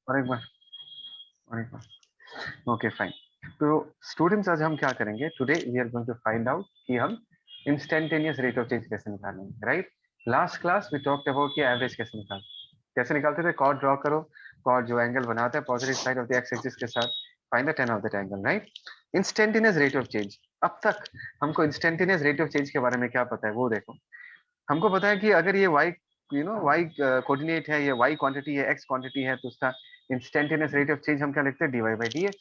और एक बार ओके फाइन। तो स्टूडेंट्स आज हम क्या करेंगे, today we are going to find out कि हम इंस्टेंटेनियस रेट ऑफ चेंज कैसे निकालेंगे, right. Last class we talked about कि एवरेज कैसे निकालते थे। कॉर्ड ड्रॉ करो, कॉर्ड जो एंगल बनाता है positive side of the x axis के साथ, find the tan of that angle, right. Instantaneous rate of change, अब तक हमको इंस्टेंटेनियस रेट ऑफ चेंज के बारे में क्या पता है वो देखो। हमको पता है कि अगर ये y y कोऑर्डिनेट है, ये y क्वांटिटी है, x क्वांटिटी है, तो उसका इंस्टेंटेनियस रेट ऑफ चेंज हम क्या लिखते हैं, dy by dx।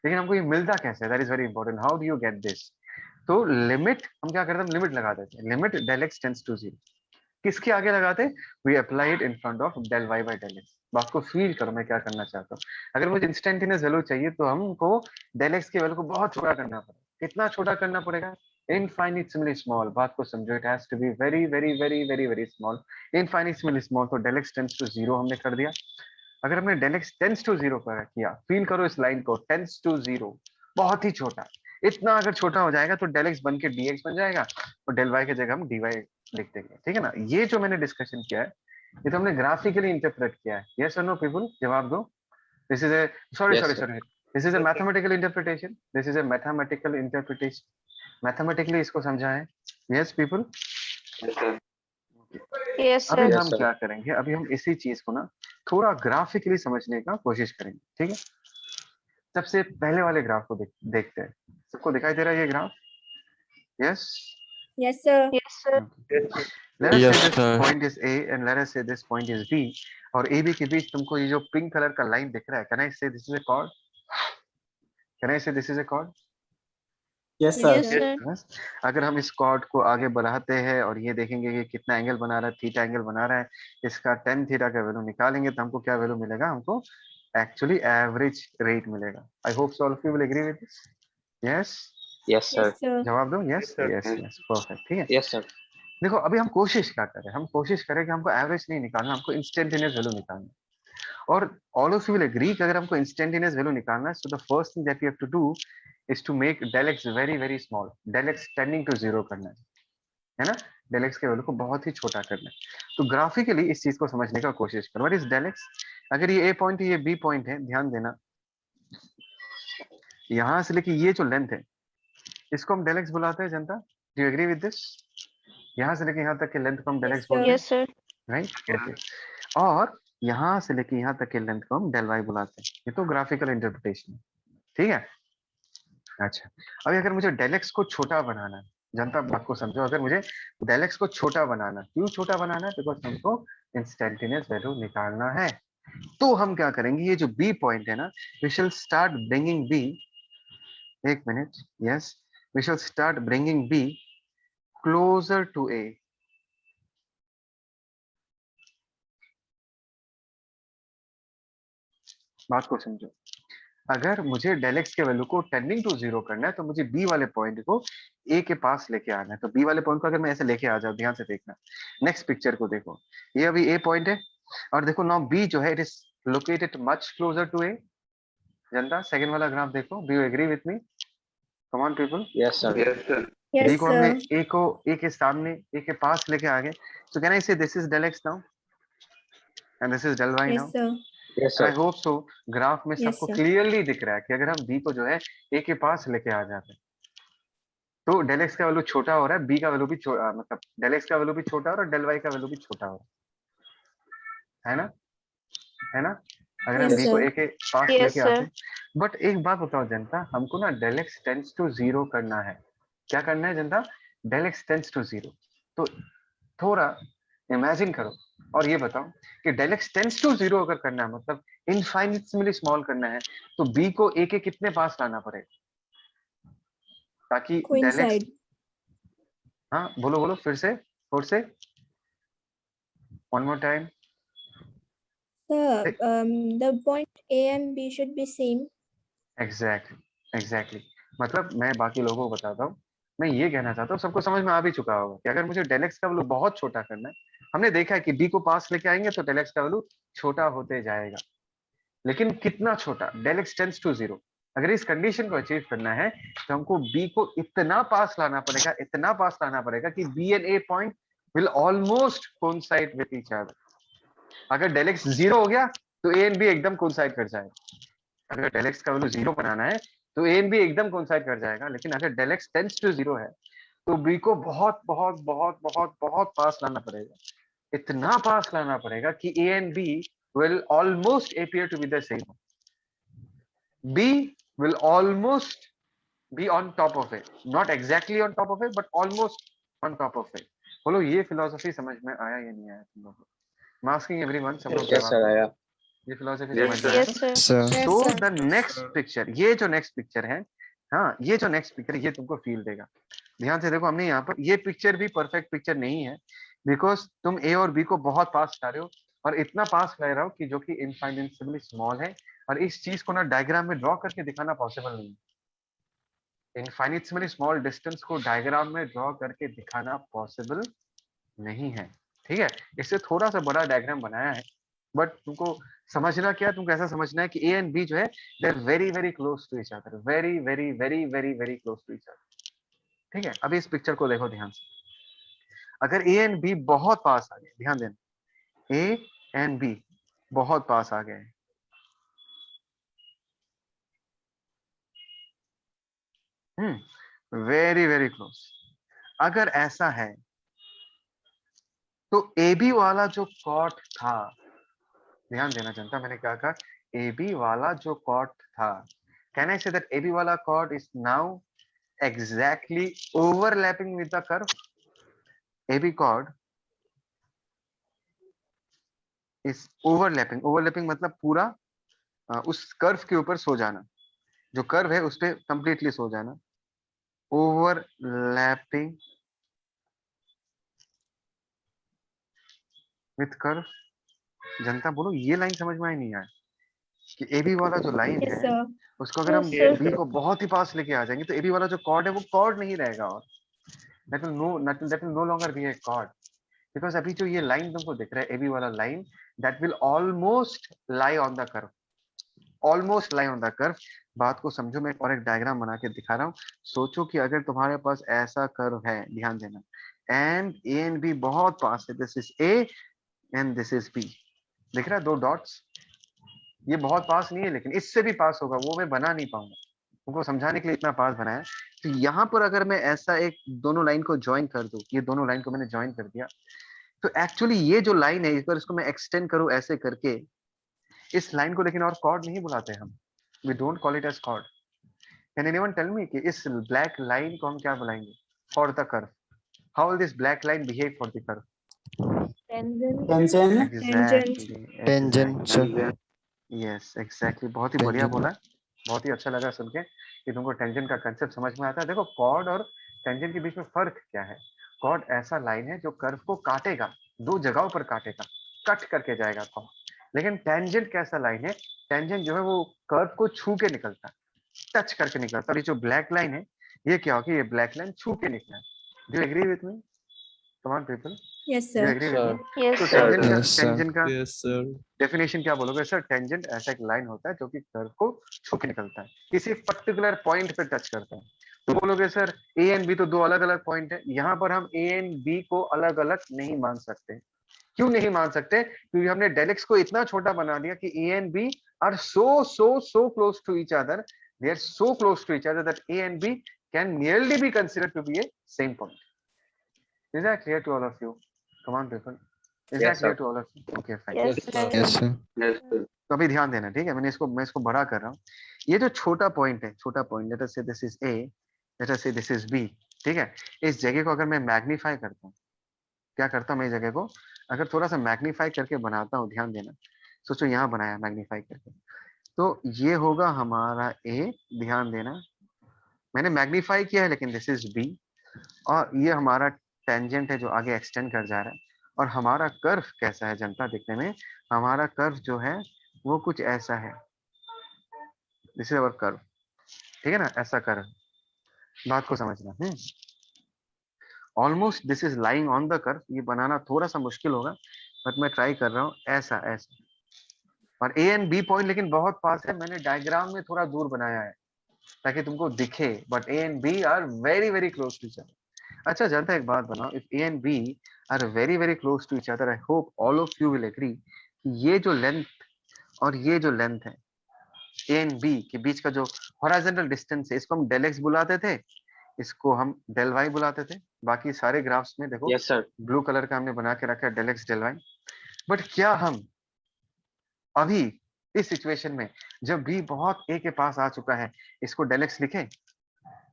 लेकिन हमको ये मिलता कैसे, that is very important, how do you get this. तो लिमिट हम क्या करते हैं, लिमिट लगा देते हैं, limit del x tends to 0। किसके आगे लगाते, we apply it in front of del y by del x। बात को फील करो मैं क्या करना चाहता हूँ। अगर मुझे इंस्टेंटेनियस वैल्यू चाहिए तो हमको del x की वैल्यू को बहुत छोटा करना पड़ेगा। कितना छोटा करना पड़ेगा, इनफाइनिटेसिमली स्मॉल। बात को समझो, it has to be very very very very very small, infinitesimally small. तो del x टेंड्स टू 0 हमने कर दिया। अगर हमने del x टेंड्स टू 0 पर किया, फील करो इस लाइन को, टेंड्स टू 0, बहुत ही छोटा। इतना अगर छोटा हो जाएगा तो del x बन के dx बन जाएगा और del y की जगह हम dy लिख देंगे, ठीक है ना। ये जो मैंने डिस्कशन किया है ये तो हमने ग्राफिकली इंटरप्रेट किया है। यस और नो पीपल, जवाब दो। This is A sorry this is A mathematical interpretation, this is A mathematical interpretation, mathematically इसको समझा है। यस पीपल, यस अभी सर। हम क्या करेंगे, अभी हम इसी चीज को ना थोड़ा ग्राफिकली समझने का कोशिश करेंगे, ठीक है। सबसे पहले वाले ग्राफ को देखते हैं। सबको दिखाई दे रहा है ये graph? Yes Yes, sir. Yes sir. let us Yes, say this sir. point is A and let us say this point is B, और AB के बीच तुमको ये जो पिंक कलर का लाइन दिख रहा है, can I say this is a chord? Can I say this is a chord? Yes, yes sir. Sir. Yes? अगर हम इस कॉर्ड को आगे बढ़ाते हैं और ये देखेंगे कि कितना एंगल बना रहा है, थीटा एंगल बना रहा है, इसका tan थीटा का वैल्यू निकालेंगे तो हमको क्या वैल्यू मिलेगा, हमको एक्चुअली एवरेज रेट मिलेगा। I hope so all of you will agree with this. Yes, Yes, sir. Yes, sir. जवाब दो। यस यस यस, परफेक्ट, ठीक है। Yes, sir. देखो अभी हम कोशिश क्या करें, हम कोशिश करें कि हमको एवरेज नहीं निकालना, हमको इंस्टेंटेनियस वैल्यू निकालना। और all of you will agree कि अगर हमको इंस्टेंटेनियस वैल्यू निकालना है, so the first thing that we have to do is to make del x very very small, del x tending to 0 करना है ना। del x के वैल्यू को बहुत ही छोटा करना है। तो ग्राफिकली इस चीज को समझने का कोशिश करो। What is del x? अगर ये a पॉइंट है, ये b पॉइंट है, ध्यान देना, यहां से लेके ये जो लेंथ है इसको हम del x बुलाते हैं। जनता, do you agree with this? यहाँ से लेके यहाँ तक के लेंथ को हम del Yes, x बोलते हैं, यस सर। राइट। ओके, और यहाँ से लेके यहाँ तक के लेंथ को हम del y बुलाते हैं। ये तो ग्राफिकल इंटरप्रिटेशन है, ठीक है। अच्छा, अभी अगर मुझे del x को छोटा बनाना है, जनता बात को समझो, अगर मुझे del x को छोटा बनाना, क्यों छोटा बनाना है, बिकॉज हमको इंस्टेंटेनियस वैल्यू निकालना है। तो हम क्या करेंगे, ये जो b पॉइंट है ना, we shall start bringing b, एक मिनट, yes, we shall start bringing b closer to a। बात को समझो, अगर मुझे del x के वैल्यू को टेंडिंग टू 0 करना है तो मुझे b वाले पॉइंट को a के पास लेके आना है। तो b वाले पॉइंट को अगर मैं ऐसे लेके आ जाऊं, ध्यान से देखना, नेक्स्ट पिक्चर को देखो, ये अभी a पॉइंट है और देखो नाउ b जो है it is located much closer to a। जनता सेकंड वाला ग्राफ देखो, do you agree with me? Come on people. Yes, sir. Yes, b को हमने sir. a को a के सामने, a के पास लेके आ गए, so can I say this is del x now and this is del y now? Yes, sir. Yes, I sir. Hope so graph में Yes, सबको sir. क्लियरली दिख रहा है कि अगर हम b को जो है a के पास लेके आ जाते हैं तो del x का वैल्यू छोटा हो रहा है, b का वैल्यू भी मतलब del x का वैल्यू भी छोटा हो रहा है और del y का वैल्यू भी छोटा हो रहा है ना, है ना। अगर हम Yes, b को sir. a के पास Yes, लेके sir. आते हैं। बट एक बात बताओ जनता, हमको ना del x टेंड्स टू 0 करना है। क्या करना है जनता? del x tends to 0। तो थोड़ा इमेजिन करो और ये बताओ कि del x टेंड्स टू 0 अगर करना है, मतलब इनफाइनिटेसिमली स्मॉल करना है, तो b को a के कितने पास लाना पड़ेगा ताकि del x, Coincide. हाँ बोलो बोलो फिर से one more time. Sir, the point A and B should be same. Exactly मतलब मैं बाकी लोगों को बताता हूँ, मैं ये कहना चाहता हूँ, सबको समझ में आ भी चुका होगा कि अगर मुझे del x का वैल्यू बहुत छोटा करना है, हमने देखा है कि b को पास लेके आएंगे तो del x का वैल्यू छोटा होते जाएगा, लेकिन कितना छोटा, del x टेंड्स टू 0। अगर इस कंडीशन को अचीव करना है तो हमको b को इतना पास लाना पड़ेगा, इतना पास लाना पड़ेगा कि b and a point will almost coincide with each other. अगर del x 0 हो गया तो तो ए एंड बी एकदम कोइंसाइड कर जाएगा। अगर del x का वैल्यू 0 बनाना है तो ए एंड बी एकदम कोइंसाइड कर जाएगा, लेकिन अगर del x टेंड्स टू 0 है तो बी को बहुत बहुत बहुत बहुत बहुत पास लाना पड़ेगा। इतना पास लाना पड़ेगा कि A and B will almost appear to be the same. B will almost be on top of it, not exactly on top of it, but almost on top of it. बोलो ये फिलोसफी समझ में आया या नहीं आया तुम लोगों को? I'm asking everyone, सब लोग Yes, sir, जवाब दो। आया. ये फिलोसफी Yes, समझ sir. में आया? Yes, sir. sir. Yes, So sir. the next picture, ये जो next picture है, हाँ ये जो next picture ये तुमको फील देगा। ध्यान से देखो, हमने यहाँ पर ये पिक्चर भी परफेक्ट पिक्चर नहीं है, बिकॉज तुम ए और बी को बहुत पास ला रहे हो, और इतना पास ले रहे हो कि जो कि इनफाइनेंशियबली स्मॉल है, और इस चीज को ना डायग्राम में ड्रॉ करके दिखाना पॉसिबल नहीं है। इनफाइनेंशियबली स्मॉल डिस्टेंस को डायग्राम में ड्रॉ करके दिखाना पॉसिबल नहीं है, ठीक है। इससे थोड़ा सा बड़ा डायग्राम बनाया है, बट तुमको समझना क्या, तुमको ऐसा समझना है कि ए एंड बी जो है they are very very close to each other, very very very very very close to each other, ठीक है। अभी इस पिक्चर को देखो ध्यान से, अगर ए एंड बी बहुत पास आ गए, ध्यान देना, ए एंड बी बहुत पास आ गए, वेरी वेरी क्लोज, अगर ऐसा है तो ए बी वाला जो कॉट था, ध्यान देना जनता, मैंने क्या कहा, ए बी वाला जो कॉट था, can I say that A B वाला cot is now exactly overlapping with the curve? AB chord is overlapping, overlapping मतलब पूरा उस कर्व के ऊपर सो जाना, जो कर्व है उस पे कंप्लीटली सो जाना, overlapping with curve। जनता बोलो ये लाइन समझ में आई नहीं आया कि AB वाला जो लाइन Yes, है sir. उसको अगर हम Yes, B को बहुत ही पास लेके आ जाएंगे तो AB वाला जो कॉर्ड है वो कॉर्ड नहीं रहेगा, और that will no longer be a chord, because अभी जो ये लाइन तुमको दिख रहा है ए बी वाला line, that will almost lie on the curve, almost lie on the curve. बात को समझो, मैं और एक डायग्राम बना के दिखा रहा हूँ। सोचो कि अगर तुम्हारे पास ऐसा कर्व है, ध्यान देना, एंड ए एंड बी बहुत पास है, this is A and this is B, दिख रहा है दो डॉट्स, ये बहुत पास नहीं है लेकिन इससे भी पास होगा, वो मैं बना नहीं पाऊंगा, तुमको समझाने के लिए इतना पास बनाया। तो यहाँ पर अगर मैं ऐसा एक दोनों लाइन को ज्वाइन कर दूं, ये दोनों लाइन को मैंने ज्वाइन कर दिया, तो एक्चुअली ये जो लाइन है, अगर इसको मैं एक्सटेंड करूं ऐसे करके, इस लाइन को लेकिन और कॉर्ड नहीं बुलाते हम, we don't call it as chord. Can anyone tell me कि इस ब्लैक लाइन को हम क्या बुलाएंगे for the curve? How will this black line behave for the curve? Tangent. Tangent. Exactly, Tangent, sir. Yes exactly, बहुत ही बढ़िया Tangent. बोला, बहुत ही अच्छा लगा सुन के कि तुमको टेंजेंट का कांसेप्ट समझ में आता है। देखो कॉर्ड और टेंजेंट के बीच में फर्क क्या है? कॉर्ड ऐसा लाइन है जो कर्व को काटेगा, दो जगहों पर काटेगा, कट करके जाएगा कॉर्ड, लेकिन टेंजेंट कैसा लाइन है? टेंजेंट जो है वो कर्व को छू के निकलता है, टच करके निकलता है, और ये जो ब्लैक लाइन है ये क्या होगी? ये ब्लैक लाइन छू के निकला है। Do you agree with me? Come on people, Yes, do you sir. Agree with me? Yes, तो sir. टेंजेंट का Yes, sir. डेफिनेशन क्या बोलोगे सर? टेंजेंट ऐसा एक लाइन होता है जो कि कर्व को छू के निकलता है, किसी पर्टिकुलर पॉइंट पे टच करता है। तो बोलोगे सर ए एंड बी तो दो अलग अलग पॉइंट है, यहाँ पर हम ए एंड बी को अलग अलग नहीं मान सकते। क्यों नहीं मान सकते? क्योंकि हमने del x को इतना छोटा बना दिया कि A and B are so close to each other, they are so close to each other that a and b can nearly be considered to be a same point. Is that clear to all of you? Come on people, is that Yes, clear sir. to all of you? Okay fine. Yes, Yes, sir. Yes, sir. Yes, sir. तो अभी ध्यान देना, ठीक है, मैं इसको बड़ा कर रहा हूँ। ये जो छोटा पॉइंट है, छोटा point, late us say this is A, late us say this is B, ठीक है। इस जगह को अगर मैं मैग्नीफाई करता हूँ, क्या करता हूँ मैं इस जगह को अगर थोड़ा सा मैग्नीफाई करके बनाता हूँ, ध्यान देना, सोचो यहाँ बनाया मैग्नीफाई करके, तो ये होगा हमारा ए, ध्यान देना, मैंने मैग्नीफाई किया है लेकिन दिस इज बी, और ये हमारा टेंजेंट है जो आगे एक्सटेंड कर जा रहा है। और हमारा कर्व कैसा है जनता दिखने में? हमारा कर्व जो है वो कुछ ऐसा है, दिस इज अवर कर्व, ठीक है ना, ऐसा कर्व। बात को समझना, almost this is lying on the curve. ये बनाना थोड़ा सा मुश्किल होगा बट मैं ट्राई कर रहा हूँ, ऐसा ऐसा, और ए एंड बी पॉइंट लेकिन बहुत पास है, मैंने डायग्राम में थोड़ा दूर बनाया है ताकि तुमको दिखे, but A and B are very very close to each other. अच्छा जनता एक बात बनाओ, if A and B are very very close to each other, I hope all of you will agree कि ये जो लेंथ और ये जो लेंथ है ए एंड बी के बीच का जो हॉरिजॉन्टल डिस्टेंस है, इसको हम डेल एक्स बुलाते थे, इसको हम डेल वाई बुलाते थे। बाकी सारे ग्राफ्स में देखो यस सर, ब्लू कलर का हमने बना के रखा है del x del y. But क्या हम अभी इस सिचुएशन में जब बी बहुत ए के पास आ चुका है, इसको डेल एक्स लिखें?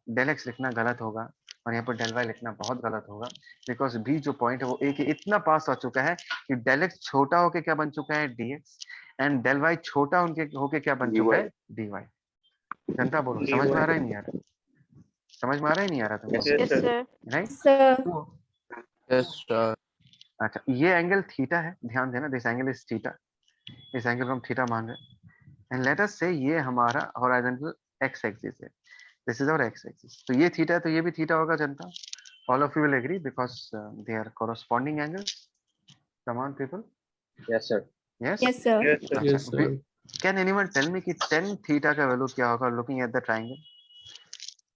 डेल एक्स लिखना गलत होगा और यहाँ पर डेल वाई लिखना बहुत गलत होगा, बिकॉज बी जो पॉइंट है वो ए के इतना पास आ चुका है कि डेल एक्स छोटा होके क्या बन चुका है dx, एंड डेल वाई छोटा उनके होके क्या बन चुका है dy। जनता बोलो, समझ में आ रहा है नहीं आ रहा? समझ में आ रहा है नहीं आ रहा तुमको? Yes Yes, sir, sir. Right? Sir. तो Yes, sir. अच्छा, ये एंगल थीटा है, ध्यान देना, दिस एंगल इज थीटा, इस एंगल को हम थीटा मान रहे हैं। एंड लेट अस से ये हमारा हॉरिजॉन्टल एक्स एक्सिस है, this is our x axis. तो ये थीटा है तो ये भी थीटा होगा जनता। All of you will agree because they are corresponding angles. Come on people, yes sir, yes? Yes, sir. Yes sir, Yes, sir. Can anyone tell me कि tan theta का वैल्यू क्या होगा लुकिंग एट द ट्रायंगल?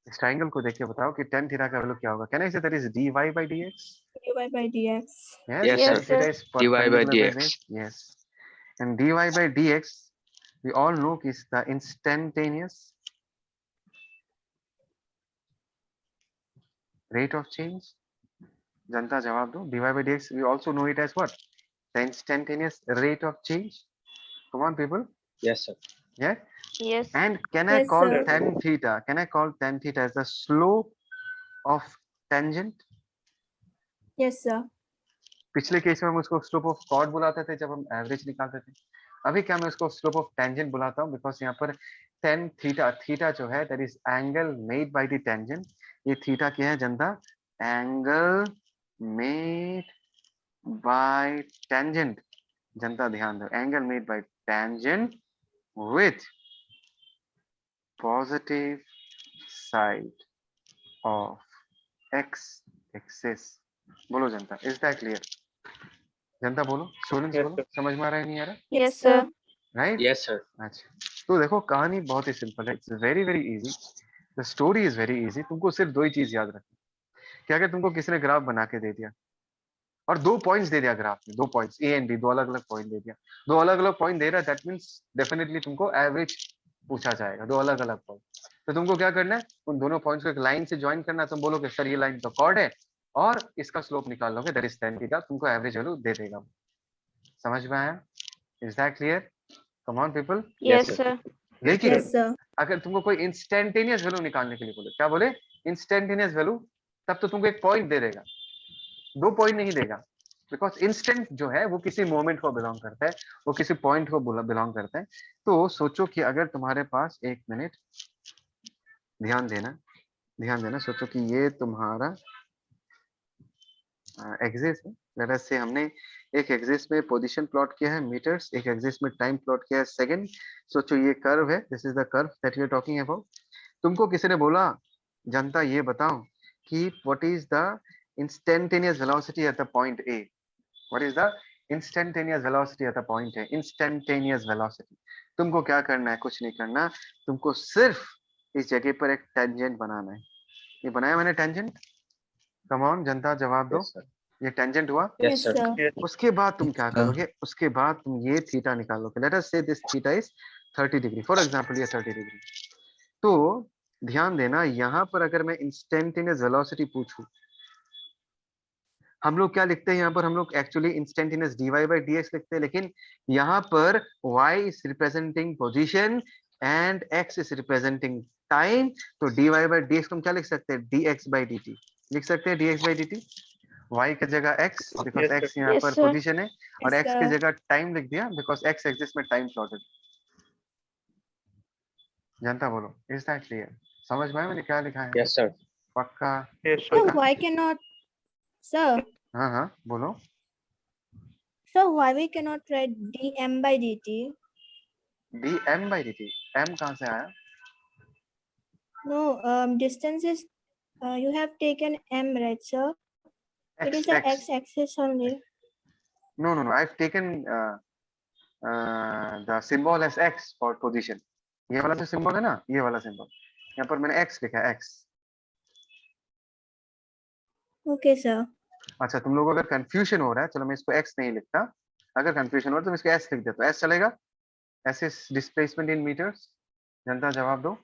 इस triangle को देख के बताओ कि tan थीटा का वैल्यू क्या होगा। Can I say that is dy by dx? dy by dx. Yes, Yes, tan sir. theta is dy by perpendicular with dx. it. Yes. And dy by dx, we all know is the instantaneous rate of change. जनता जवाब दो। dy by dx, we also know it as what? The instantaneous rate of change. Come on, people. Yes sir, Yeah. Yes. And can I Yes, call sir. tan theta? Can I call tan theta as the slope of tangent? Yes, sir. पिछले case में हम उसको slope of cord बुलाते थे जब हम average निकालते थे। अभी क्या मैं उसको स्लोप ऑफ टेंजेंट बुलाता हूँ, बिकॉज यहाँ पर tan थीटा, थीटा जो है that is angle made by the tangent. ये थीटा क्या है जनता? Angle made bye tangent. जनता ध्यान दो, angle made bye tangent with positive side of X axis. बोलो जनता, इज दैट क्लियर? जनता बोलो, स्टूडेंट्स Yes, बोलो, sir. समझ में आ रहा है नहीं आ रहा? Yes, sir. Right? yes sir, अच्छा, तो देखो कहानी बहुत ही सिंपल है, it's very very easy. The story is very easy. तुमको सिर्फ दो ही चीज याद रखनी कि अगर तुमको किसी ने ग्राफ बना के दे दिया और दो पॉइंट्स दे दिया ग्राफ में, दो पॉइंट्स ए एंड बी, दो अलग अलग पॉइंट दे दिया, दो अलग अलग पॉइंट दे रहा है, दैट मींस डेफिनेटली तुमको एवरेज पूछा जाएगा, दो अलग अलग पॉइंट। तो तुमको क्या करना है, उन दोनों पॉइंट्स को एक लाइन से ज्वाइन करना है। तुम बोलोगे सर ये लाइन तो कॉर्ड है और इसका स्लोप निकाल लोगे, दैट इज tan थीटा, तुमको एवरेज वैल्यू दे देगा। समझ में आया? Is that clear? Come on people. Yes, Yes, sir. लेकिन Yes, sir. अगर तुमको कोई इंस्टेंटेनियस वैल्यू निकालने के लिए बोले, क्या बोले? इंस्टेंटेनियस वैल्यू, तब तो तुमको एक पॉइंट दे देगा, दो पॉइंट नहीं देगा, बिकॉज इंस्टेंट जो है वो किसी मोमेंट को बिलोंग करता है, वो किसी पॉइंट को बिलोंग करता है। तो सोचो कि अगर तुम्हारे पास, एक मिनट ध्यान देना, ध्यान देना, सोचो कि ये तुम्हारा एक्सिस है। लेट अस से हमने एक एक्सिस में पोजीशन प्लॉट किया है मीटर्स, एक एक्सिस में टाइम प्लॉट किया है सेकंड। सोचो ये कर्व है, this is the curve that we are talking about. तुमको किसी ने बोला जनता ये बताओ कि what is the instantaneous velocity at the point A? What is the instantaneous velocity at the point A? Instantaneous velocity. तुमको क्या करना है? कुछ नहीं करना, तुमको सिर्फ इस जगह पर एक टेंजेंट बनाना है। ये बनाया मैंने टेंजेंट। कम ऑन जनता जवाब दो, yes sir, ये टेंजेंट हुआ। yes Yes, sir, sir. उसके बाद तुम क्या हाँ। करोगे? उसके बाद तुम ये थीटा निकालोगे। Late us say this theta is 30 degree, for example ये 30 डिग्री। तो ध्यान देना, यहाँ पर अगर मैं इंस्टेंटेनियस वेलोसिटी पूछूं, हम लोग क्या लिखते हैं यहाँ पर? हम लोग actually instantaneous dy by dx लिखते हैं, लेकिन यहाँ पर y is representing position and x is representing time. तो dy by dx को हम क्या लिख सकते हैं? dx by dt लिख सकते हैं, dx by dt। y की जगह x, because Yes, x sir. यहाँ Yes, पर sir. पोजीशन है, और Yes, x की sir. जगह टाइम लिख दिया, बिकॉज x एक्सिस में टाइम प्लॉटेड। जनता बोलो, इज दैट क्लियर? समझ में आया मैंने क्या लिखा है? yes sir, पक्का? yes So sir, why cannot, sir? हाँ हाँ बोलो। So why we cannot write dm by dt? dm by dt, m कहाँ से आया? No, distance is, you have taken m, right, sir? It is the x-axis only. No, no, no. I've taken the symbol as x for position. ये वाला जो symbol है ना, ये वाला सिंबल, यहाँ पर मैंने x लिखा है, x। Okay, sir. अच्छा, तुम लोगों को अगर कंफ्यूजन हो रहा है, चलो मैं इसको x नहीं लिखता, अगर कंफ्यूजन हो रहा है तो मैं इसको s लिख देता हूँ। s चलेगा? S is displacement in metres. जनता जवाब दो।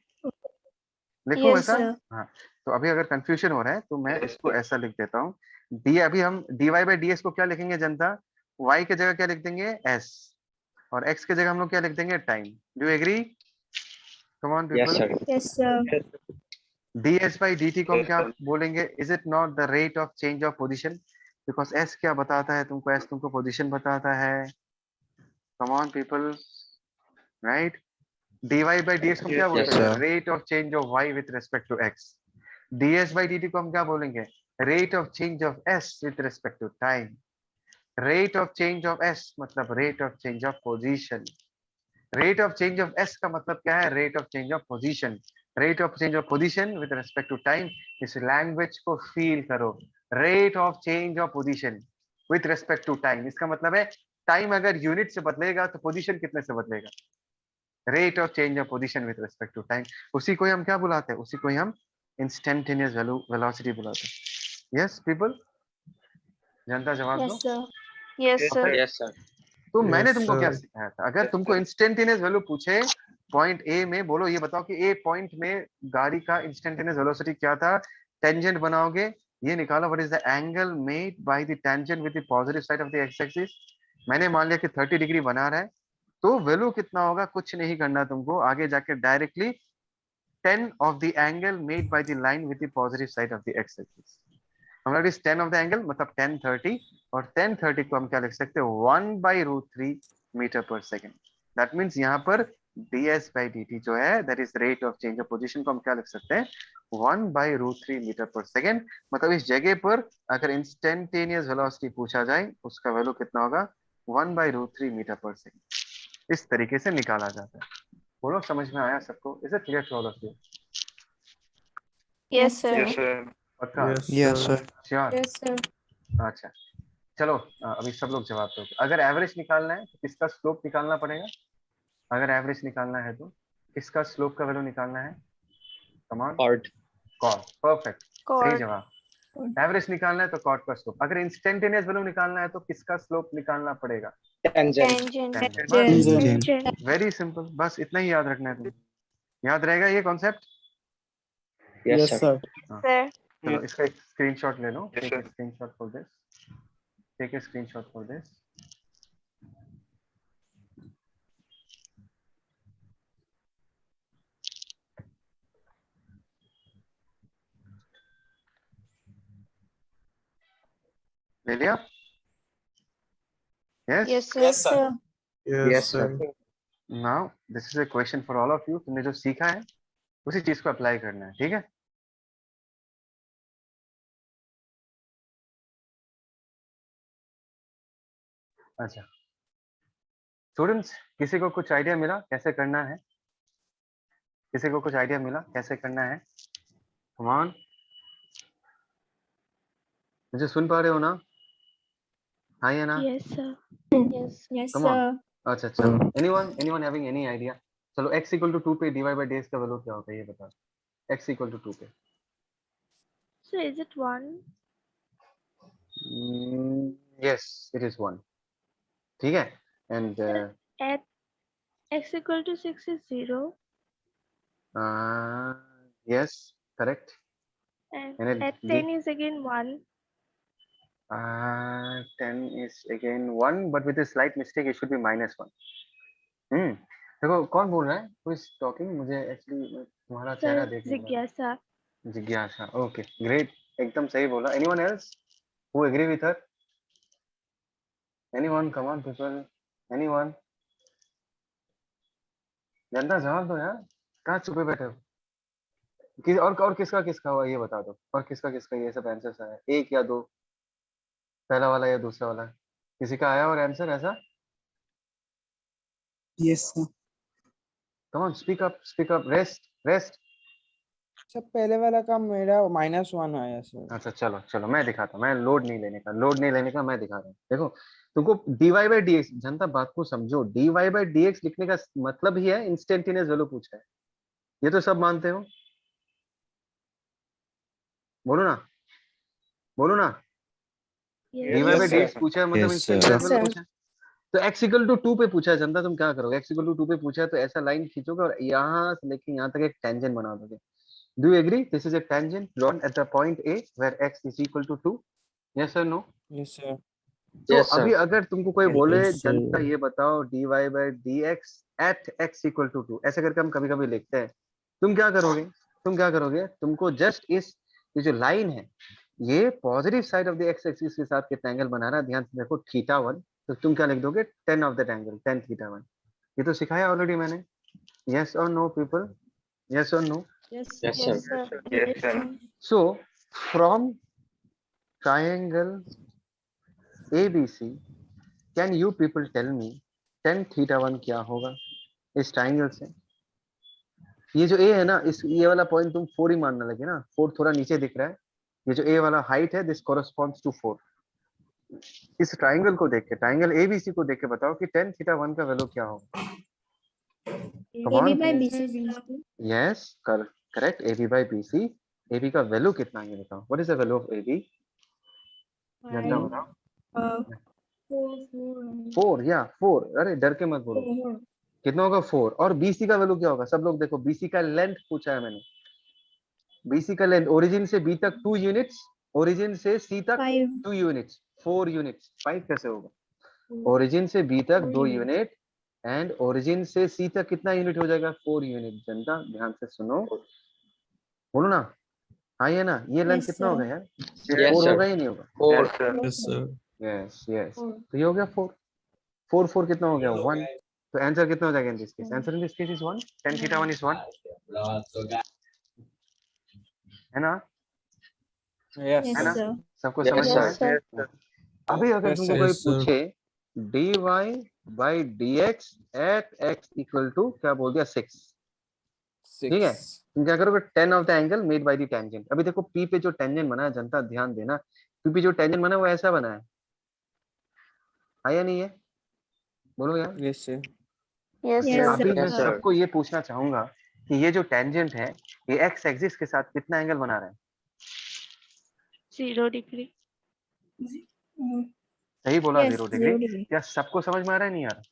लिखूं Yes, ऐसा? sir. हाँ, तो अभी अगर कंफ्यूजन हो रहा है तो मैं इसको ऐसा लिख देता हूँ। डी, अभी हम dy बाई डी को क्या लिखेंगे जनता? y की जगह क्या लिख देंगे? s, और x की जगह हम लोग क्या लिख देंगे? Time. Do agree? Come on Yes, people. sir. Yes, sir. ds by dt को हम क्या बोलेंगे? Is it not the rate of change of position? Because s क्या बताता है तुमको? s तुमको पोजीशन बताता है। Come on people, right? dy by dx को हम क्या Yes, बोलते हैं? sir. Rate of change of y with respect to x। ds by dt को हम क्या बोलेंगे? Rate of change of s with respect to time. Rate of change of s मतलब rate of change of position. Rate of change of s का मतलब क्या है? Rate of change of position. Rate of change of position with respect to time. इस language को feel करो। Rate of change of position with respect to time, इसका मतलब है टाइम अगर यूनिट से बदलेगा तो पोजीशन कितने से बदलेगा? Rate of change of position with respect to time. उसी को हम क्या बुलाते हैं? उसी को हम इंस्टेंटेनियस वेलोसिटी बुलाते हैं। यस पीपल, जनता जवाब दो। Yes, sir. Yes, sir. Perfect. Yes, sir. तो मैंने Yes, तुमको क्या sir. सिखाया था? अगर तुमको इंस्टेंटेनियस वैल्यू पूछे पॉइंट ए में, बोलो ये बताओ कि ए पॉइंट में गाड़ी का इंस्टेंटेनियस वेलोसिटी क्या था? टेंजेंट बनाओगे, ये निकालो what is the angle made by the tangent with the positive side of the x axis. मैंने मान लिया कि 30 डिग्री बना रहा है, तो वैल्यू कितना होगा? कुछ नहीं करना तुमको, आगे जाके directly 10 of the angle made by the line with the positive side of the x axis. हमारा 10 ऑफ द एंगल मतलब 1030, और 1030 को हम क्या लिख सकते हैं? 1/√3 मीटर पर सेकेंड। दैट मीन्स यहाँ पर ds बाई dt जो है that is rate of change of position को हम क्या लिख सकते हैं? 1/√3 मीटर पर सेकेंड। मतलब इस जगह पर अगर इंस्टेंटेनियस वेलोसिटी पूछा जाए उसका वैल्यू कितना होगा? 1/√3 मीटर पर सेकेंड। इस तरीके से निकाला जाता है। बोलो समझ में आया सबको? Is it clear to all of you? Yes, sir. Yes, sir. पक्का? Yes, sir. Sure? Yes, sir. अच्छा चलो, अभी सब लोग जवाब दो। अगर एवरेज निकालना है तो किसका स्लोप निकालना पड़ेगा? अगर एवरेज निकालना है तो किसका स्लोप का वैल्यू निकालना है? कमान, Chord. कॉट। परफेक्ट, सही Chord. जवाब। एवरेज निकालना है तो कॉट का स्लोप। अगर इंस्टेंटेनियस वैल्यू निकालना है तो किसका स्लोप निकालना पड़ेगा? Tangent. Tangent. Tangent. Very simple, बस इतना ही याद रखना है तुम्हें। याद रहेगा ये कॉन्सेप्ट? Yes, sir. Sir. चलो इसका एक स्क्रीनशॉट ले लो। Take a screenshot for this, take a screenshot for this. ले लिया? Yes? Yes, sir. Yes, sir. Yes, sir. Now this is a question for all of you. तुमने जो सीखा है उसी चीज को अप्लाई करना है, ठीक है? अच्छा स्टूडेंट्स, किसी को कुछ आइडिया मिला कैसे करना है? किसी को कुछ आइडिया मिला कैसे करना है? कम ऑन, मुझे सुन पा रहे हो ना? हाँ या ना? Yes, sir. Yes. Yes, Come on. sir. अच्छा चलो, anyone having any idea? चलो x equal to 2 पे dy by dx का वैल्यू क्या होता है ये बताओ। x equal to 2 पे So is it 1? yes it is 1, ठीक है? and At x equal to 6 is 0. yes correct, And and at 10 is again 1. 10 is again 1 but with a slight mistake it should be -1. देखो कौन बोल रहा है? who is talking? मुझे actually तुम्हारा चेहरा Sir, देखने में Jigyasa. जिज्ञासा। ओके ग्रेट, एकदम सही बोला। Anyone else who agree with her? Anyone? Come on people, anyone? जनता जवाब दो यार, कहाँ छुपे बैठे हो? और किसका किसका हुआ ये बता दो। और किसका किसका ये सब आंसर्स आया? एक या दो? पहला वाला या दूसरा वाला? किसी का आया और आंसर ऐसा? Yes, sir. Come on speak up, rest. सब पहले वाला का मेरा -1 आया सर। अच्छा चलो चलो मैं दिखाता हूँ। मैं लोड नहीं लेने का मैं दिखा रहा हूँ। देखो तुमको dy बाई dx, जनता बात को समझो, dy बाई dx लिखने का मतलब ही है इंस्टेंटेनियस वैल्यू पूछा है। ये तो सब मानते हो? बोलो ना, बोलो ना। Yes. dy by Yes, sir. dx पूछा है मतलब Yes, sir. Instantaneous Yes, value sir. पूछा है। तो x इक्वल टू 2 पे पूछा है जनता, तुम क्या करोगे? x इक्वल टू 2 पे पूछा है तो ऐसा लाइन खींचोगे और यहाँ से लेके यहाँ तक एक टेंजेंट बना दोगे। Do you agree? This is a tangent drawn at the point A where x is equal to 2. Yes or no? Yes, sir. तो Yes, sir. अभी अगर तुमको कोई बोले Yes, sir. जनता ये बताओ dy by dx at x equal to 2, ऐसे करके हम कभी कभी लिखते हैं, तुम क्या करोगे? तुमको जस्ट इस ये जो लाइन है ये positive side of the x axis के साथ कितना एंगल बना रहा है, ध्यान से देखो θ1, तो तुम क्या लिख दोगे? 10 ऑफ दैट एंगल, 10 θ1। ये तो सिखाया ऑलरेडी मैंने। यस और नो पीपल? यस और no? Yes, sir. Yes, sir. So from triangle ABC can you people tell me tan θ1 क्या होगा इस ट्रायंगल से? ये जो A है ना, इस ये वाला पॉइंट तुम 4 ही मानने लगे ना, 4 थोड़ा नीचे दिख रहा है, ये जो A वाला हाइट है दिस कोरस्पॉन्ड्स टू 4। इस ट्रायंगल को देख के, ट्रायंगल ABC को देख के बताओ कि tan θ1 का वैल्यू क्या होगा? Come AB on. by BC sir. Yes correct, AB by BC। AB का वैल्यू कितना है ये बताओ? What is the value of AB? जनता बताओ। 4 या 4, अरे डर के मत बोलो, कितना होगा? 4। और BC का वैल्यू क्या होगा? सब लोग देखो, BC का लेंथ पूछा है मैंने। BC का लेंथ ओरिजिन से B तक 2 यूनिट्स, ओरिजिन से C तक 5 2 यूनिट्स, 4 यूनिट्स। 5 कैसे होगा? ओरिजिन से B तक 2 यूनिट एंड ओरिजिन से C तक कितना यूनिट हो जाएगा? 4 यूनिट। जनता ध्यान से सुनो, बोलो ना, हाँ ये ना, ये लेंथ Yes, कितना sir. होगा यार? Yes, 4 sir. होगा या नहीं होगा? 4. Yes, sir. यस यस, तो ये हो गया 4। 4 4 कितना हो गया? 1। तो आंसर कितना हो जाएगा in this case? Answer in this case is 1। tan θ1 is 1, है ना? Yes, Yes, है ना? sir. sir. सबको Yes, समझ में sir. आया? अभी अगर Yes, तुमको sir. कोई Yes, sir. पूछे dy by dx at x equal to क्या बोल दिया? 6, ठीक है? 6. तुम क्या करोगे? 10 of the angle made by the tangent. अभी देखो P पे जो टेंजेंट बना है, जनता ध्यान देना, P पे जो टेंजेंट बना है वो ऐसा बना है या नहीं है? बोलो यार। Yes, sir. Yes, Yes, sir. अभी sir. मैं Yes, sir. सबको ये पूछना चाहूंगा कि ये जो टेंजेंट है ये एक्स एक्सिस के साथ कितना एंगल बना रहा है? 0 degree. Mm. सही बोला, Yes, 0 0 डिग्री। degree. क्या सबको समझ में आ रहा है? नहीं आ रहा?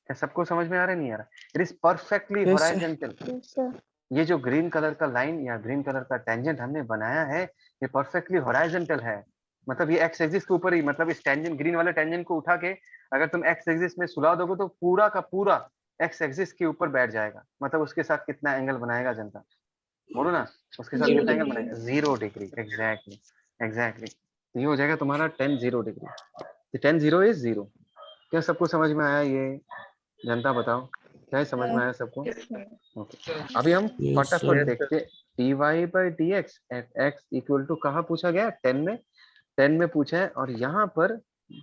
क्या सबको समझ में आ रहा है? नहीं आ रहा? It is perfectly Yes, sir. Horizontal. Yes, sir. ये जो ग्रीन कलर का लाइन या ग्रीन कलर का टेंजेंट हमने बनाया है ये परफेक्टली हॉराइजॉन्टल है, मतलब ये एक्स एक्सिस के ऊपर ही, मतलब इस टेंजेंट ग्रीन वाले टेंजेंट को उठा के अगर तुम एक्स एक्सिस में सुला दोगे तो पूरा का पूरा एक्स एक्सिस के ऊपर बैठ जाएगा, मतलब उसके साथ कितना एंगल बनाएगा? जनता बोलो ना, उसके साथ 0 कितना एंगल degree. बनाएगा? 0 डिग्री। एग्जैक्टली एग्जैक्टली, ये हो जाएगा तुम्हारा 10 0 डिग्री। 10 0 इज 0। क्या सबको समझ में आया ये? जनता बताओ, क्या है समझ में आया सबको? ओके, अभी हम Yes, फटाफट sir. देखते dy by dx at x equal to कहाँ पूछा गया? 10 में पूछा है। और यहाँ पर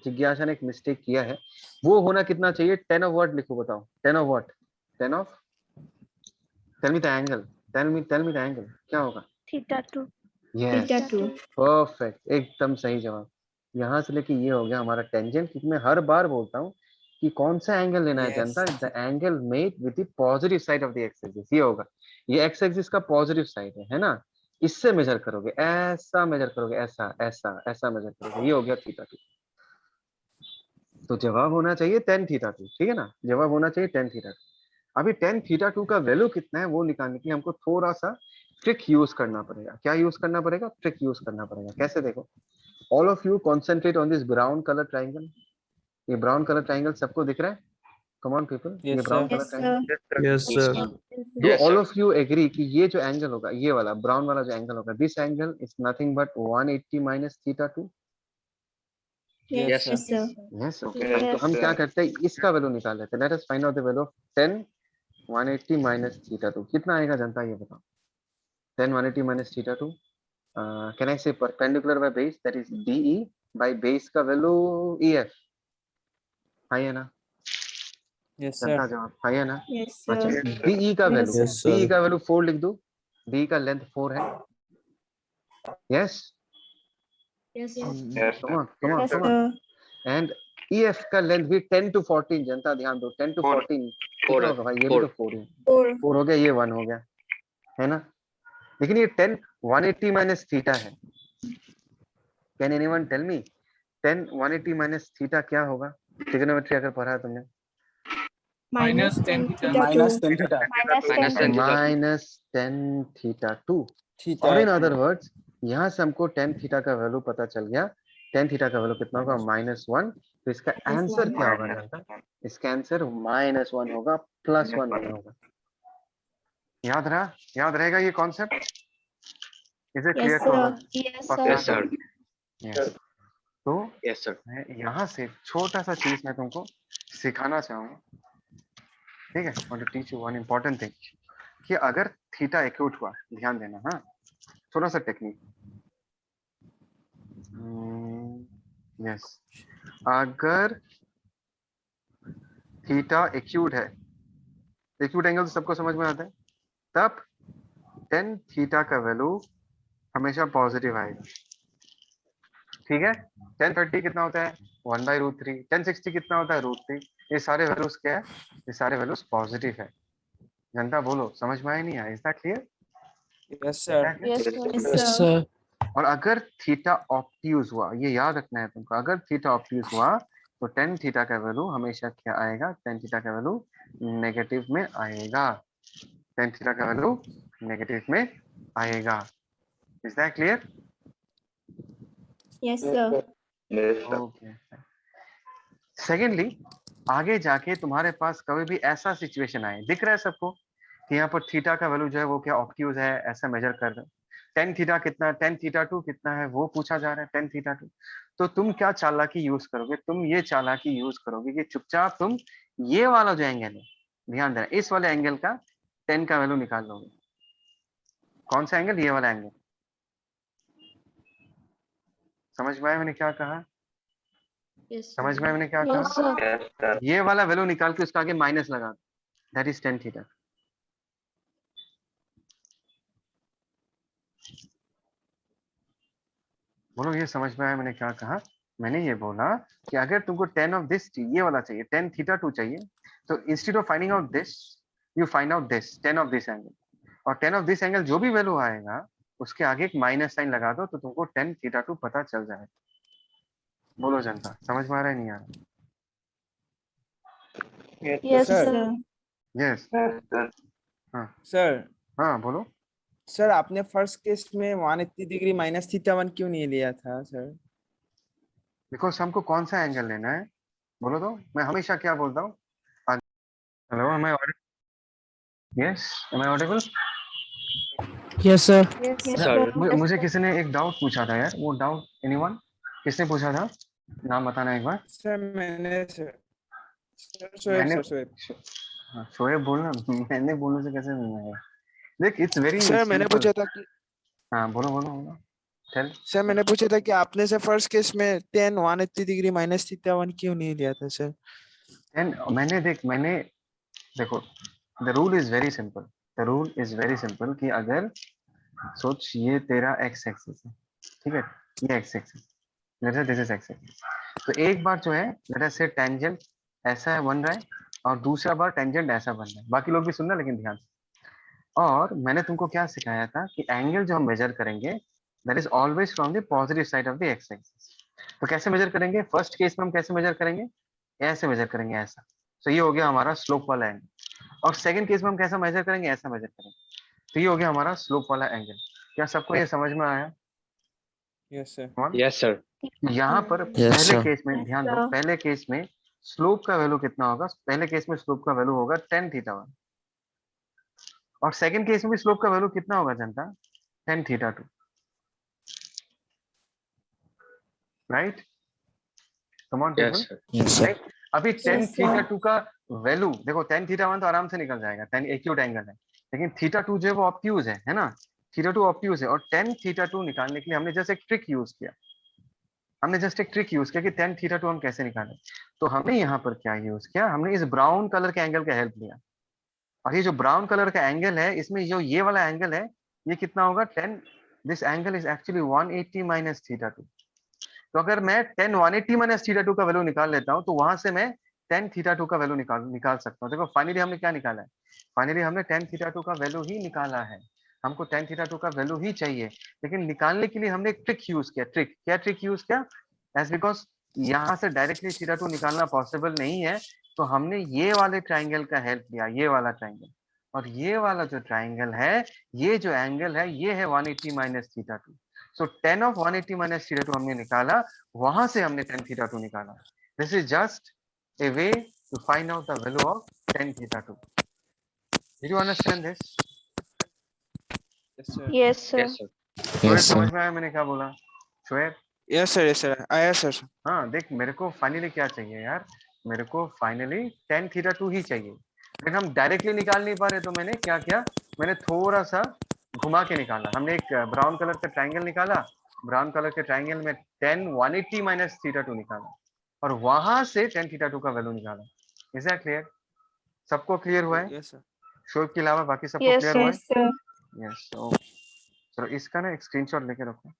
जिज्ञासा ने एक मिस्टेक किया है, वो होना कितना चाहिए? 10 ऑफ व्हाट लिखो बताओ? 10 of what? 10 of, tell me the angle, tell me the angle क्या होगा? θ2. यस θ2. परफेक्ट, एकदम सही जवाब। यहाँ से लेके ये हो गया हमारा टेंजेंट, क्योंकि मैं हर बार बोलता हूँ कि कौन सा एंगल लेना है Yes. Janata? The angle made with the positive side of the x axis, ये होगा। ये एक्स एक्सिस का पॉजिटिव साइड है ना? इससे मेजर करोगे, ऐसा मेजर करोगे, ऐसा ऐसा ऐसा मेजर करोगे, ये हो गया θ2। तो जवाब होना चाहिए tan θ2, ठीक है ना? जवाब होना चाहिए tan θ2। अभी tan θ2 का वैल्यू कितना है वो निकालने के लिए हमको थोड़ा सा ट्रिक यूज करना पड़ेगा। क्या यूज करना पड़ेगा? ट्रिक यूज करना पड़ेगा। कैसे? देखो, all of you concentrate on this brown colour triangle. ये ब्राउन कलर ट्राइंगल सबको दिख रहा है? कम ऑन पीपल, ये Yes, brown sir. Colour Yes, triangle. sir. Yes, sir. Do Yes, all sir. Of you agree कि ये जो angle होगा, ये वाला ब्राउन वाला जो एंगल होगा, this angle is nothing but 180 minus θ2? Yes, Yes, sir. yes, sir. Yes okay. Yes, तो हम sir. क्या करते हैं, इसका वैल्यू निकाल लेते हैं। Let us find out the value of 10 180 minus θ2 कितना आएगा जनता? ये बताओ। 10 180 माइनस θ2, कैन आई से perpendicular by base, that is DE by base का वैल्यू EF, हाई है ना? Yes, जनता sir. जवाब हाई है ना? Yes, अच्छा, sir. DE का वैल्यू, Yes, sir. DE का वैल्यू 4 लिख दो। DE का लेंथ 4 है। Yes Yes, come on sir. And EF का लेंथ भी 10 to 14। जनता ध्यान दो, 10 to 14 कितना होगा भाई? ये भी तो 4 है। 4. 4 हो गया, ये 1 हो गया, है ना? लेकिन ये 10 180 माइनस थीटा है। Can anyone tell me 10 180 minus theta क्या होगा? ट्रिग्नोमेट्री अगर पढ़ा है तुमने, minus 10 theta minus 2. 10 theta. Minus 10 theta. -10 theta 2। Theta और इन 2. अदर वर्ड्स यहाँ से हमको 10 थीटा का वैल्यू पता चल गया। 10 थीटा का वैल्यू कितना होगा? -1। तो इसका आंसर क्या होगा जनता? इसका आंसर -1 होगा, +1 नहीं होगा। याद रहा? याद रहेगा ये कॉन्सेप्ट? इसे Yes, क्लियर sir. होगा? Yes, पक्का? Yes, sir. Yes. तो Yes, sir. मैं यहाँ से छोटा सा चीज मैं तुमको सिखाना चाहूंगा, ठीक है? want to teach you one important thing कि अगर थीटा एक्यूट हुआ, ध्यान देना, हाँ, थोड़ा सा टेक्निक। यस, अगर थीटा एक्यूट है, एक्यूट एंगल तो सबको समझ में आता है, तब tan थीटा का वैल्यू हमेशा पॉजिटिव आएगा, ठीक है? tan 30 कितना होता है? 1/√3। tan 60 कितना होता है? √3। ये सारे वैल्यूज क्या है? ये सारे वैल्यूज पॉजिटिव है। जनता बोलो, समझ में आया नहीं आया? Is that clear? Yes, sir. Yes, sir. Yes, sir. और अगर थीटा ऑब्ट्यूज हुआ, ये याद रखना है तुमको, अगर थीटा ऑब्ट्यूज हुआ तो tan थीटा का वैल्यू हमेशा क्या आएगा? tan थीटा का वैल्यू नेगेटिव में आएगा। tan थीटा का वैल्यू नेगेटिव में आएगा। Is that clear? Yes, sir. Yes, sir. Okay. Secondly, आगे जाके तुम्हारे पास कभी भी ऐसा सिचुएशन आए, दिख रहा है सबको कि यहाँ पर थीटा का वैल्यू जो है वो क्या ऑब्ट्यूज है, ऐसा मेजर कर रहे हो, tan थीटा कितना, tan थीटा 2 कितना है वो पूछा जा रहा है, tan थीटा 2। तो तुम क्या चालाकी यूज करोगे? तुम ये चालाकी यूज करोगे कि चुपचाप तुम ये वाला जो एंगल है, ध्यान देना, इस वाले एंगल का tan का वैल्यू निकाल लोगे। कौन सा एंगल? ये वाला एंगल। समझ में आया मैंने क्या कहा? Yes, समझ sir. में आया मैंने क्या Yes, कहा? sir. Yes, sir. ये वाला वैल्यू निकाल के उसका आगे माइनस लगा, दैट इज tan थीटा। बोलो, ये समझ में आया मैंने क्या कहा? मैंने ये बोला कि अगर तुमको tan ऑफ दिस ये वाला चाहिए, tan थीटा 2 चाहिए, तो instead of finding out this, you find out this, tan of this angle. और tan ऑफ दिस एंगल जो भी वैल्यू आएगा उसके आगे एक माइनस साइन लगा दो, तो तुमको tan थीटा 2 पता चल जाएगा। बोलो जनता, समझ में आ रहा है नहीं आ रहा? Yes, Sir. sir. Yes. Yes, sir. Sir. हाँ बोलो। सर आपने फर्स्ट केस में 180 डिग्री माइनस थीटा 1 क्यों नहीं लिया था सर? बिकॉज हमको कौन सा एंगल लेना है बोलो तो। मैं हमेशा क्या बोलता हूँ, hello, am I audible? Yes, am I audible? Yes, sir. Yes, Yes, Sir. sir. मुझे किसी ने एक डाउट पूछा था यार, वो डाउट एनीवन? किसने पूछा था? नाम बताना एक बार। सर मैंने शोएब मैंने, शोएब हाँ, शोएब बोलना। मैंने बोलने से कैसे नहीं आया? देख, इट्स वेरी सर मैंने सिंपल। पूछा था कि हाँ बोलो बोलो बोलो, चल। सर मैंने पूछा था कि आपने से फर्स्ट केस में tan 180 डिग्री माइनस थीटा 1 क्यों नहीं लिया था सर? मैंने देखो, the rule is very simple. The rule is very simple कि अगर सोच ये तेरा एक्स एक्सिस है, ठीक है, ये x axis, this is x axis. तो एक बार जो है लेट अस से टेंजेंट ऐसा बन रहा है और दूसरा बार टेंजेंट ऐसा बन रहा है। बाकी लोग भी सुनना लेकिन ध्यान से। और मैंने तुमको क्या सिखाया था कि एंगल जो हम मेजर करेंगे that is always from the positive side of the x axis. तो कैसे मेजर करेंगे? फर्स्ट केस में हम कैसे मेजर करेंगे? ऐसे मेजर करेंगे, ऐसा। तो ये हो गया हमारा स्लोप वाला एंगल। और सेकंड केस में हम कैसा मेजर करेंगे? ऐसा मेजर करेंगे। तो ये हो गया हमारा स्लोप वाला एंगल। क्या सबको ये समझ में आया? Yes sir. Yes, sir. यहाँ पर Yes, पहले sir. केस में ध्यान दो, sir. पहले केस में स्लोप का वैल्यू कितना होगा? पहले केस में स्लोप का वैल्यू होगा tan थीटा 1, और सेकंड केस में भी स्लोप का वैल्यू कितना होगा जनता? tan theta 2, right? Come on Yes, people, sir. Yes sir. अभी tan Yes, थीटा sir. 2 का वैल्यू देखो, tan थीटा 1 तो आराम से निकल जाएगा, tan एक्यूट एंगल है, लेकिन थीटा 2 जो है वो ऑब्ट्यूज है ना? थीटा 2 ऑब्ट्यूज है, और tan थीटा 2 निकालने के लिए हमने जस्ट एक ट्रिक यूज किया। हमने जस्ट एक ट्रिक यूज किया कि tan थीटा 2 हम कैसे निकालें। तो हमने यहाँ पर क्या यूज किया? हमने इस ब्राउन कलर के एंगल का हेल्प लिया, और ये जो ब्राउन कलर का एंगल है, इसमें जो ये वाला एंगल है, ये कितना होगा? tan, this angle is actually 180 minus theta 2। तो अगर मैं tan 180 माइनस थीटा 2 का वैल्यू निकाल लेता हूँ, तो वहां से मैं tan थीटा 2 का वैल्यू निकाल सकता हूँ। देखो फाइनली हमने क्या निकाला है? फाइनली हमने tan थीटा 2 का वैल्यू ही निकाला है। हमको tan थीटा 2 का वैल्यू ही चाहिए, लेकिन निकालने के लिए हमने एक ट्रिक यूज किया। ट्रिक क्या? ट्रिक यूज किया एज बिकॉज यहाँ से डायरेक्टली थीटा 2 निकालना पॉसिबल नहीं है, तो हमने ये वाले ट्राइंगल का हेल्प लिया, ये वाला ट्राइंगल। और ये वाला जो ट्राइंगल है, ये जो एंगल है, ये है 180 minus theta 2। So 10 of 180 minus theta 2 हमने निकाला, वहां से हमने 10 थीटा 2 निकाला। This is just a way to find out the value of tan theta 2. Did you understand this? Yes, sir. Yes, sir. Yes, sir. Shoaib समझ में आया मैंने क्या बोला? Shoaib, Yes, sir. Yes, sir. आया सर। हाँ देख, मेरे को फाइनली क्या चाहिए यार, मेरे को फाइनली tan थीटा 2 ही चाहिए। लेकिन हम डायरेक्टली निकाल नहीं पा रहे, तो मैंने क्या किया, मैंने थोड़ा सा घुमा के निकाला। हमने एक ब्राउन कलर का ट्राइंगल निकाला, ब्राउन कलर के ट्राइंगल में tan 180 माइनस थीटा 2 निकाला, और वहां से tan थीटा 2 का वैल्यू निकाला। Is that clear? सबको क्लियर हुआ है? Yes, sir. शोएब के अलावा बाकी सबको Yes, क्लियर हुआ है? Yes, sir. यस, चलो इसका ना एक स्क्रीनशॉट लेके रखो।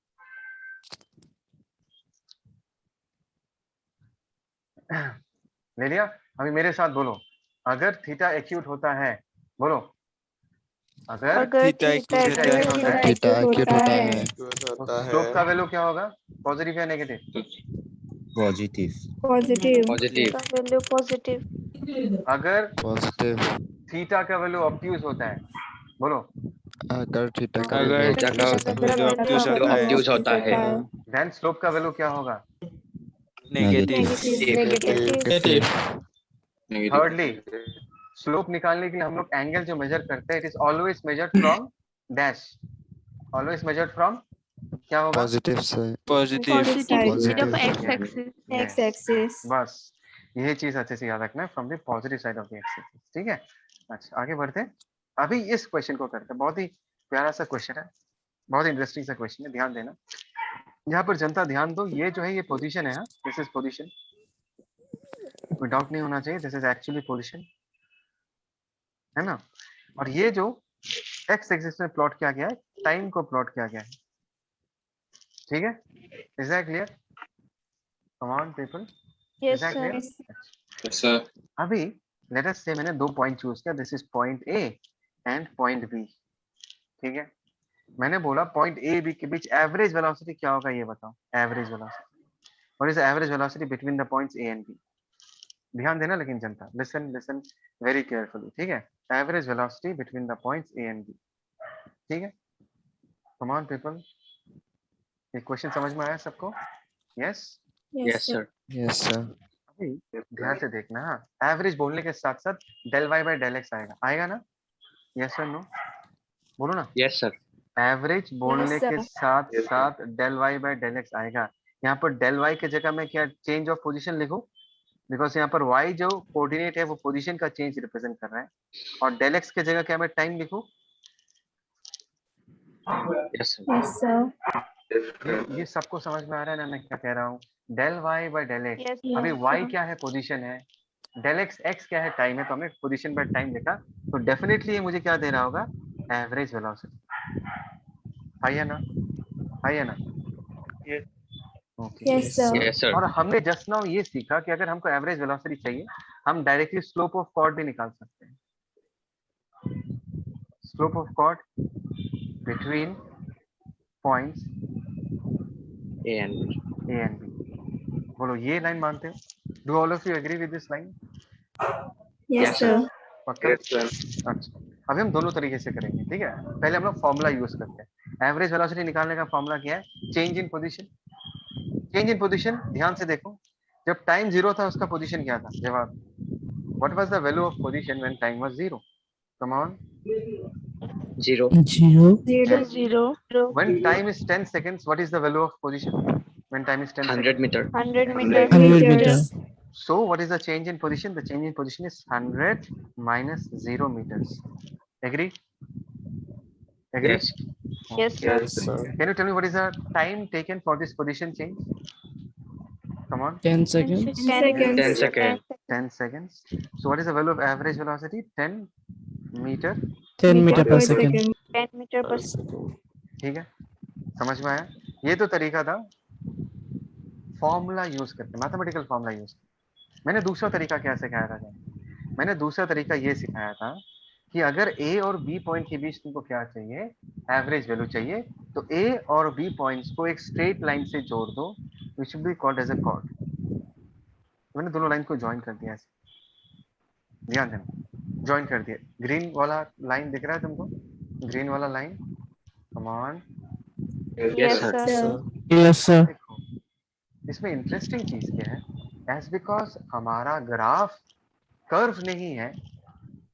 ले लिया? अभी मेरे साथ बोलो, अगर थीटा एक्यूट होता है, बोलो, अगर अगर थीटा थीटा acute होता है, थीटा थीटा acute होता है, होता स्लोप है का वैल्यू क्या होगा, पॉजिटिव या नेगेटिव? Positive positive, Positive. का वैल्यू पॉजिटिव, अगर पॉजिटिव थीटा का वैल्यू ऑब्ट्यूज होता है, बोलो, अगर थीटा का अगर वैल्यू थीटा थीटा का का वैल्यू obtuse होता है, obtuse होता है, देन स्लोप का वैल्यू क्या होगा? नेगेटिव। नेगेटिव, थर्डली, स्लोप निकालने के लिए हम लोग एंगल जो मेजर करते हैं, it is always measured from dash, always measured from, क्या होगा? पॉजिटिव से positive. Positive instead of Positive. X axis, x axis. बस यही चीज अच्छे से याद रखना है, from the positive side of the axis. ठीक है, अच्छा आगे बढ़ते हैं। अभी इस क्वेश्चन को करते हैं, बहुत ही प्यारा सा क्वेश्चन है, बहुत इंटरेस्टिंग सा क्वेश्चन है, ध्यान देना। यहाँ पर जनता ध्यान दो, ये जो है ये पोजीशन है, दिस इज पोजीशन, कोई डाउट नहीं होना चाहिए, दिस इज एक्चुअली पोजीशन, है ना। और ये जो एक्स एक्सिस में प्लॉट किया गया है, टाइम को प्लॉट किया गया है, ठीक है, is that clear? Come on people, is yes that sir, clear? Yes, sir. अभी लेट अस से मैंने दो पॉइंट चूज किया, this is point A and point B, ठीक है। मैंने बोला पॉइंट ए बी के बीच एवरेज वेलोसिटी क्या होगा, ये बताओ, average velocity, what is average velocity between the points A and B. ध्यान देना लेकिन जनता, लिसन लिसन वेरी केयरफुली, ठीक है। Average velocity between the points A and B, ठीक है। कम ऑन पीपल, ये क्वेश्चन समझ में आया सबको? Yes, Yes, sir. Yes sir अभी ध्यान से देखना, हाँ एवरेज बोलने के साथ साथ del y by del x आएगा, आएगा ना? यस और नो, बोलो ना। Yes, sir. एवरेज बोलने Yes, sir. के साथ साथ del y by del x आएगा। यहाँ पर डेल वाई की जगह मैं क्या चेंज ऑफ पोजीशन लिखूं, बिकॉज यहाँ पर वाई जो कोऑर्डिनेट है वो पोजीशन का चेंज रिप्रेजेंट कर रहा है, और डेल एक्स की जगह क्या मैं टाइम लिखूं? Yes, sir. Yes, sir. ये सबको समझ में आ रहा है ना मैं क्या कह रहा हूँ? Del y by del x, yes अभी सर, वाई क्या है, पोजीशन है, डेल एक्स एक्स क्या है, टाइम है, तो हमने पोजीशन बाय टाइम लिखा, तो डेफिनेटली ये मुझे क्या दे रहा होगा, एवरेज वेलोसिटी। है या ना, है या ना? Okay. Yes, sir. Yes, sir. और हमने जस्ट नाउ ये सीखा कि अगर हमको एवरेज वेलोसिटी चाहिए, हम डायरेक्टली स्लोप ऑफ कॉर्ड भी निकाल सकते हैं। Slope of chord between points A and B. A and B, बोलो ये लाइन मानते हो? Do all of you agree with this line? Yes, Yes, sir. पक्का? Yes, sir. अच्छा, अभी हम दोनों तरीके से करेंगे, ठीक है। पहले हम लोग फॉर्मूला यूज करते हैं। एवरेज वेलोसिटी निकालने का फॉर्मूला क्या है? Change in position. Change in position, ध्यान से देखो, जब टाइम 0 था उसका पोजीशन क्या था? जवाब, what was the value of position when time was 0? Come on. 0. Zero. Zero, When time is 10 seconds, what is the value of position? When time is 10 100 seconds. meter. 100 100 meters, meters. So what is the change in position? The change in position is 100 minus 0 meters. Agree? Agree? Yes. yes sir, Yes, sir. Can you tell me what is the time taken for this position change? Come on. 10 seconds. 10 seconds. 10 seconds. 10 seconds. So what is the value of average velocity? 10 meter. 10 meter per per second. 10 meter per ठीक है, समझ में आया? ये तो तरीका था formula use करके, मैथमेटिकल फॉर्मूला यूज करके। मैंने दूसरा तरीका क्या सिखाया था? मैंने दूसरा तरीका ये सिखाया था कि अगर ए और बी पॉइंट के बीच तुमको क्या चाहिए, एवरेज वैल्यू चाहिए, तो ए और बी पॉइंट्स को एक स्ट्रेट लाइन से जोड़ दो, which will be called as a chord. मैंने दोनों लाइन को ज्वाइन कर दिया ऐसे, ध्यान देना, ज्वाइन कर दिया। ग्रीन वाला लाइन दिख रहा है तुमको, ग्रीन वाला line, come on. Yes, sir. sir. Yes, sir. देखो इसमें इंटरेस्टिंग चीज क्या है, एज बिकॉज हमारा ग्राफ कर्व नहीं है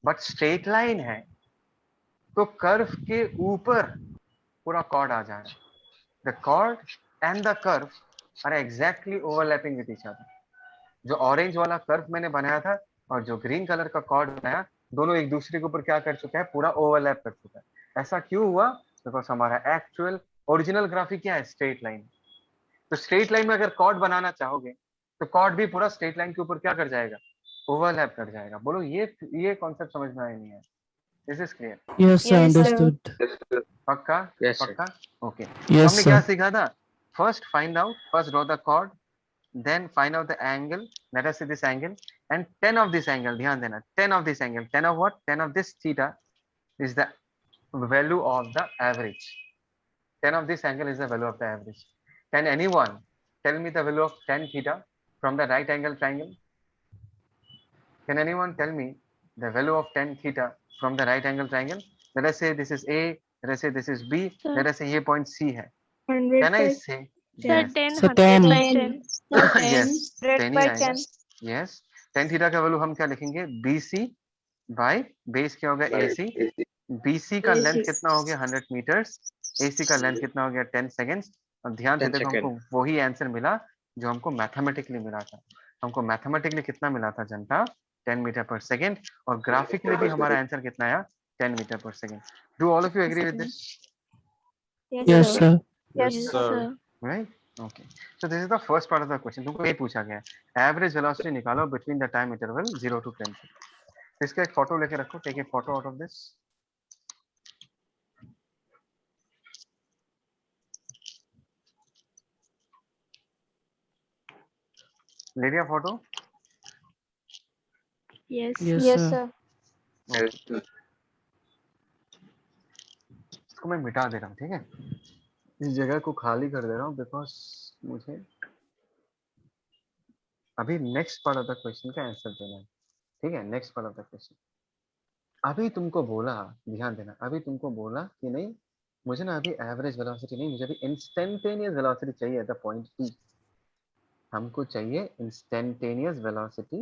बट स्ट्रेट लाइन है, तो कर्व के ऊपर पूरा कॉर्ड आ जा रहा है। The chord and the curve are exactly overlapping with each other. जो ऑरेंज वाला कर्व मैंने बनाया था और जो ग्रीन कलर का कॉर्ड बनाया, दोनों एक दूसरे के ऊपर क्या कर चुका है, पूरा ओवरलैप कर चुका है। ऐसा क्यों हुआ? बिकॉज हमारा एक्चुअल ओरिजिनल ग्राफिक क्या है, स्ट्रेट लाइन। तो स्ट्रेट लाइन में अगर कॉर्ड बनाना चाहोगे तो कॉर्ड भी पूरा स्ट्रेट लाइन के ऊपर क्या कर जाएगा, ओवरलैप कर जाएगा। बोलो ये कॉन्सेप्ट समझ में आया नहीं है? This is clear? Yes, sir. Yes, sir. Understood. पक्का? Yes, sir. पक्का? ओके। Yes, हमने क्या sir. सीखा था? First find out, first draw the chord, then find out the angle, let us say this angle, and 10 of this angle, ध्यान देना, 10 of this angle, 10 of what, 10 of this theta is the value of the average. 10 of this angle is the value of the average. Can anyone tell me the value of 10 theta from the right angle triangle? Can anyone tell me the value of 10 theta from the right angle triangle? Let us say this is A, let us say this is B, Sir. let us say ये point C है. 100 Can I by say? Sir, Yes. 10 So 100 by 10. 10. Yes. 100 10 by ही आएगा. 10. Yes. tan theta का value हम क्या लिखेंगे, BC by base क्या होगा, AC. BC का लेंथ कितना हो गया, 100 मीटर्स. AC का लेंथ कितना हो गया, 10 सेकेंड्स. और ध्यान से 10 देखो second. हमको वही आंसर मिला जो हमको मैथमेटिकली मिला था। हमको मैथमेटिकली कितना मिला था जनता, 10 मीटर पर सेकेंड। और ग्राफिकली भी हमारा आंसर कितना आया, 10 मीटर पर second. Do all of you agree with this? Yes, Yes, sir. sir. Yes, sir. Right? Okay. So this is the first part of the question. तुमको ये पूछा गया है, एवरेज वेलोसिटी निकालो between the time interval 0 to 10. इसका एक photo लेके रखो, take a photo out of this. ले लिया फोटो? Yes. Yes, sir. इसको मैं मिटा दे रहा हूँ, ठीक है? इस जगह को खाली कर दे रहा हूँ बिकॉज मुझे अभी next part of the question का आंसर देना है, ठीक है? Next part of the question. अभी तुमको बोला, ध्यान देना, अभी तुमको बोला कि नहीं मुझे ना अभी एवरेज वेलोसिटी नहीं, मुझे अभी इंस्टेंटेनियस वेलोसिटी चाहिए एट द पॉइंट P। हमको चाहिए instantaneous velocity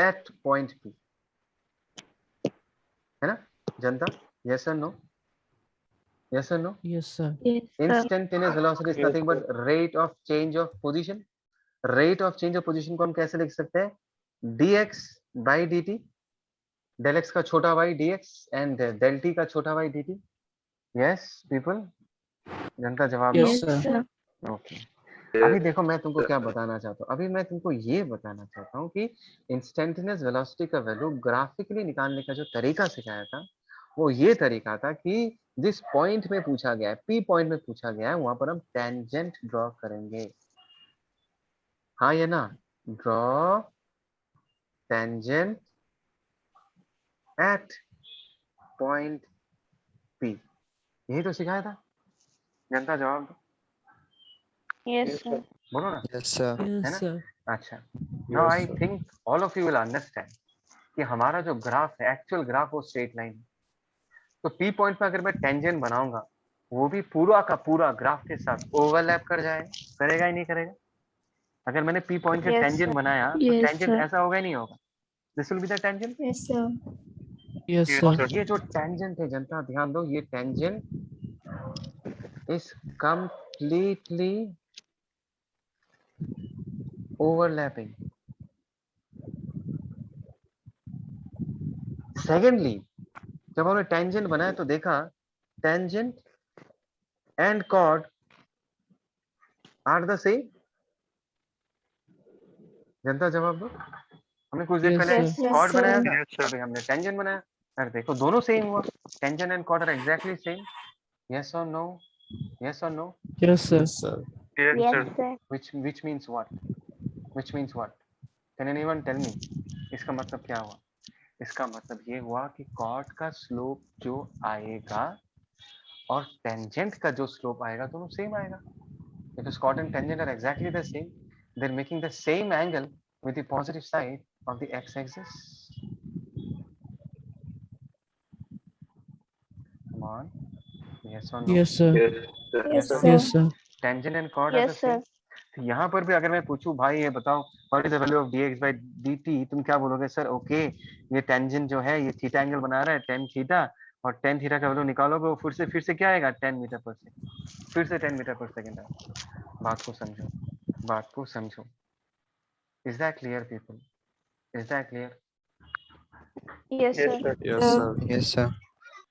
eight point P, है ना जनता? यस और no? Yes or no? Yes, sir. Yes, sir. Instantaneous velocity is nothing but rate of change of position. Rate of change of position को हम कैसे लिख सकते हैं? dx by dt, del x का छोटा y dx and del t का छोटा y dt. Yes, people? जनता जवाब दो। Yes, sir. Sir. Okay. अभी देखो मैं तुमको क्या बताना चाहता हूँ, अभी मैं तुमको ये बताना चाहता हूँ कि इंस्टेंटेनियस वेलोसिटी का वैल्यू ग्राफिकली निकालने का जो तरीका सिखाया था वो ये तरीका था कि जिस पॉइंट में पूछा गया है, P पॉइंट में पूछा गया है, वहां पर हम टेंजेंट ड्रॉ करेंगे। हाँ या ना? Draw tangent at point P, यही तो सिखाया था। जनता जवाब दो, Yes, sir. बोलो ना। Yes, sir. है Yes, ना? sir. अच्छा, now I think all of you will understand कि हमारा जो ग्राफ है, एक्चुअल ग्राफ वो स्ट्रेट लाइन है। तो P पॉइंट पे अगर मैं टेंजेंट बनाऊंगा वो भी पूरा का पूरा ग्राफ के साथ ओवरलैप कर जाएगा, करेगा ही नहीं करेगा? अगर मैंने P पॉइंट का Yes, टेंजेंट sir. बनाया तो Yes, टेंजेंट sir. ऐसा होगा ही नहीं होगा? This will be the tangent. Yes, sir. Yes, और sir. ये जो टेंजेंट है जनता ध्यान दो, ये tangent is completely overlapping. Secondly, जब हमने टेंजेंट बनाया तो देखा tangent and chord are the same. जनता जवाब दो। हमने कुछ देर Yes, पहले sir. Yes, chord sir. बनाया था, अभी हमने टेंजेंट बनाया, अरे देखो दोनों सेम हुआ, tangent and chord are exactly same. Yes और नो? यस और no? Yes, sir. Yes, sir. Yes, sir. which means what? Which means what? Can anyone tell me? इसका मतलब क्या हुआ? इसका मतलब ये हुआ कि कॉर्ड का स्लोप जो आएगा और टेंजेंट का जो स्लोप आएगा दोनों सेम आएगा. If the cot and tangent are exactly the same, they're making the same angle with the positive side of the x-axis. Come on. Yes or no? Yes, sir. Yes, or sir. Yes, sir. Tangent and chord are the Yes, sir. same. तो यहाँ पर भी अगर मैं पूछूं भाई ये बताओ what is the value of dx by dt, तुम क्या बोलोगे सर? ओके ये टेंजेंट जो है ये थीटा एंगल बना रहा है tan थीटा, और tan थीटा का वैल्यू निकालोगे वो फिर से क्या आएगा 10 मीटर पर सेकंड, फिर से 10 मीटर पर सेकंड आएगा. बात को समझो, बात को समझो. Is that clear people? Is that clear? Yes, sir. Yes, sir. Yes, sir.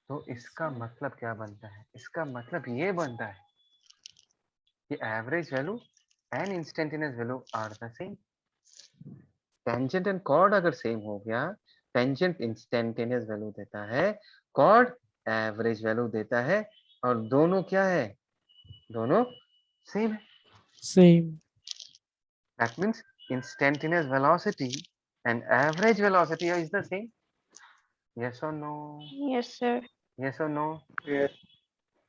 तो इसका मतलब क्या बनता है? इसका मतलब ये बनता है कि average value and instantaneous value are the same. Tangent and chord अगर सेम हो गया, टेंजेंट इंस्टेंटेनियस वैल्यू देता है, कॉर्ड एवरेज वैल्यू देता है, और दोनों क्या है? दोनों सेम है. Same. That means instantaneous velocity and average velocity is the same. Yes or no? Yes, sir. Yes or no? Yes,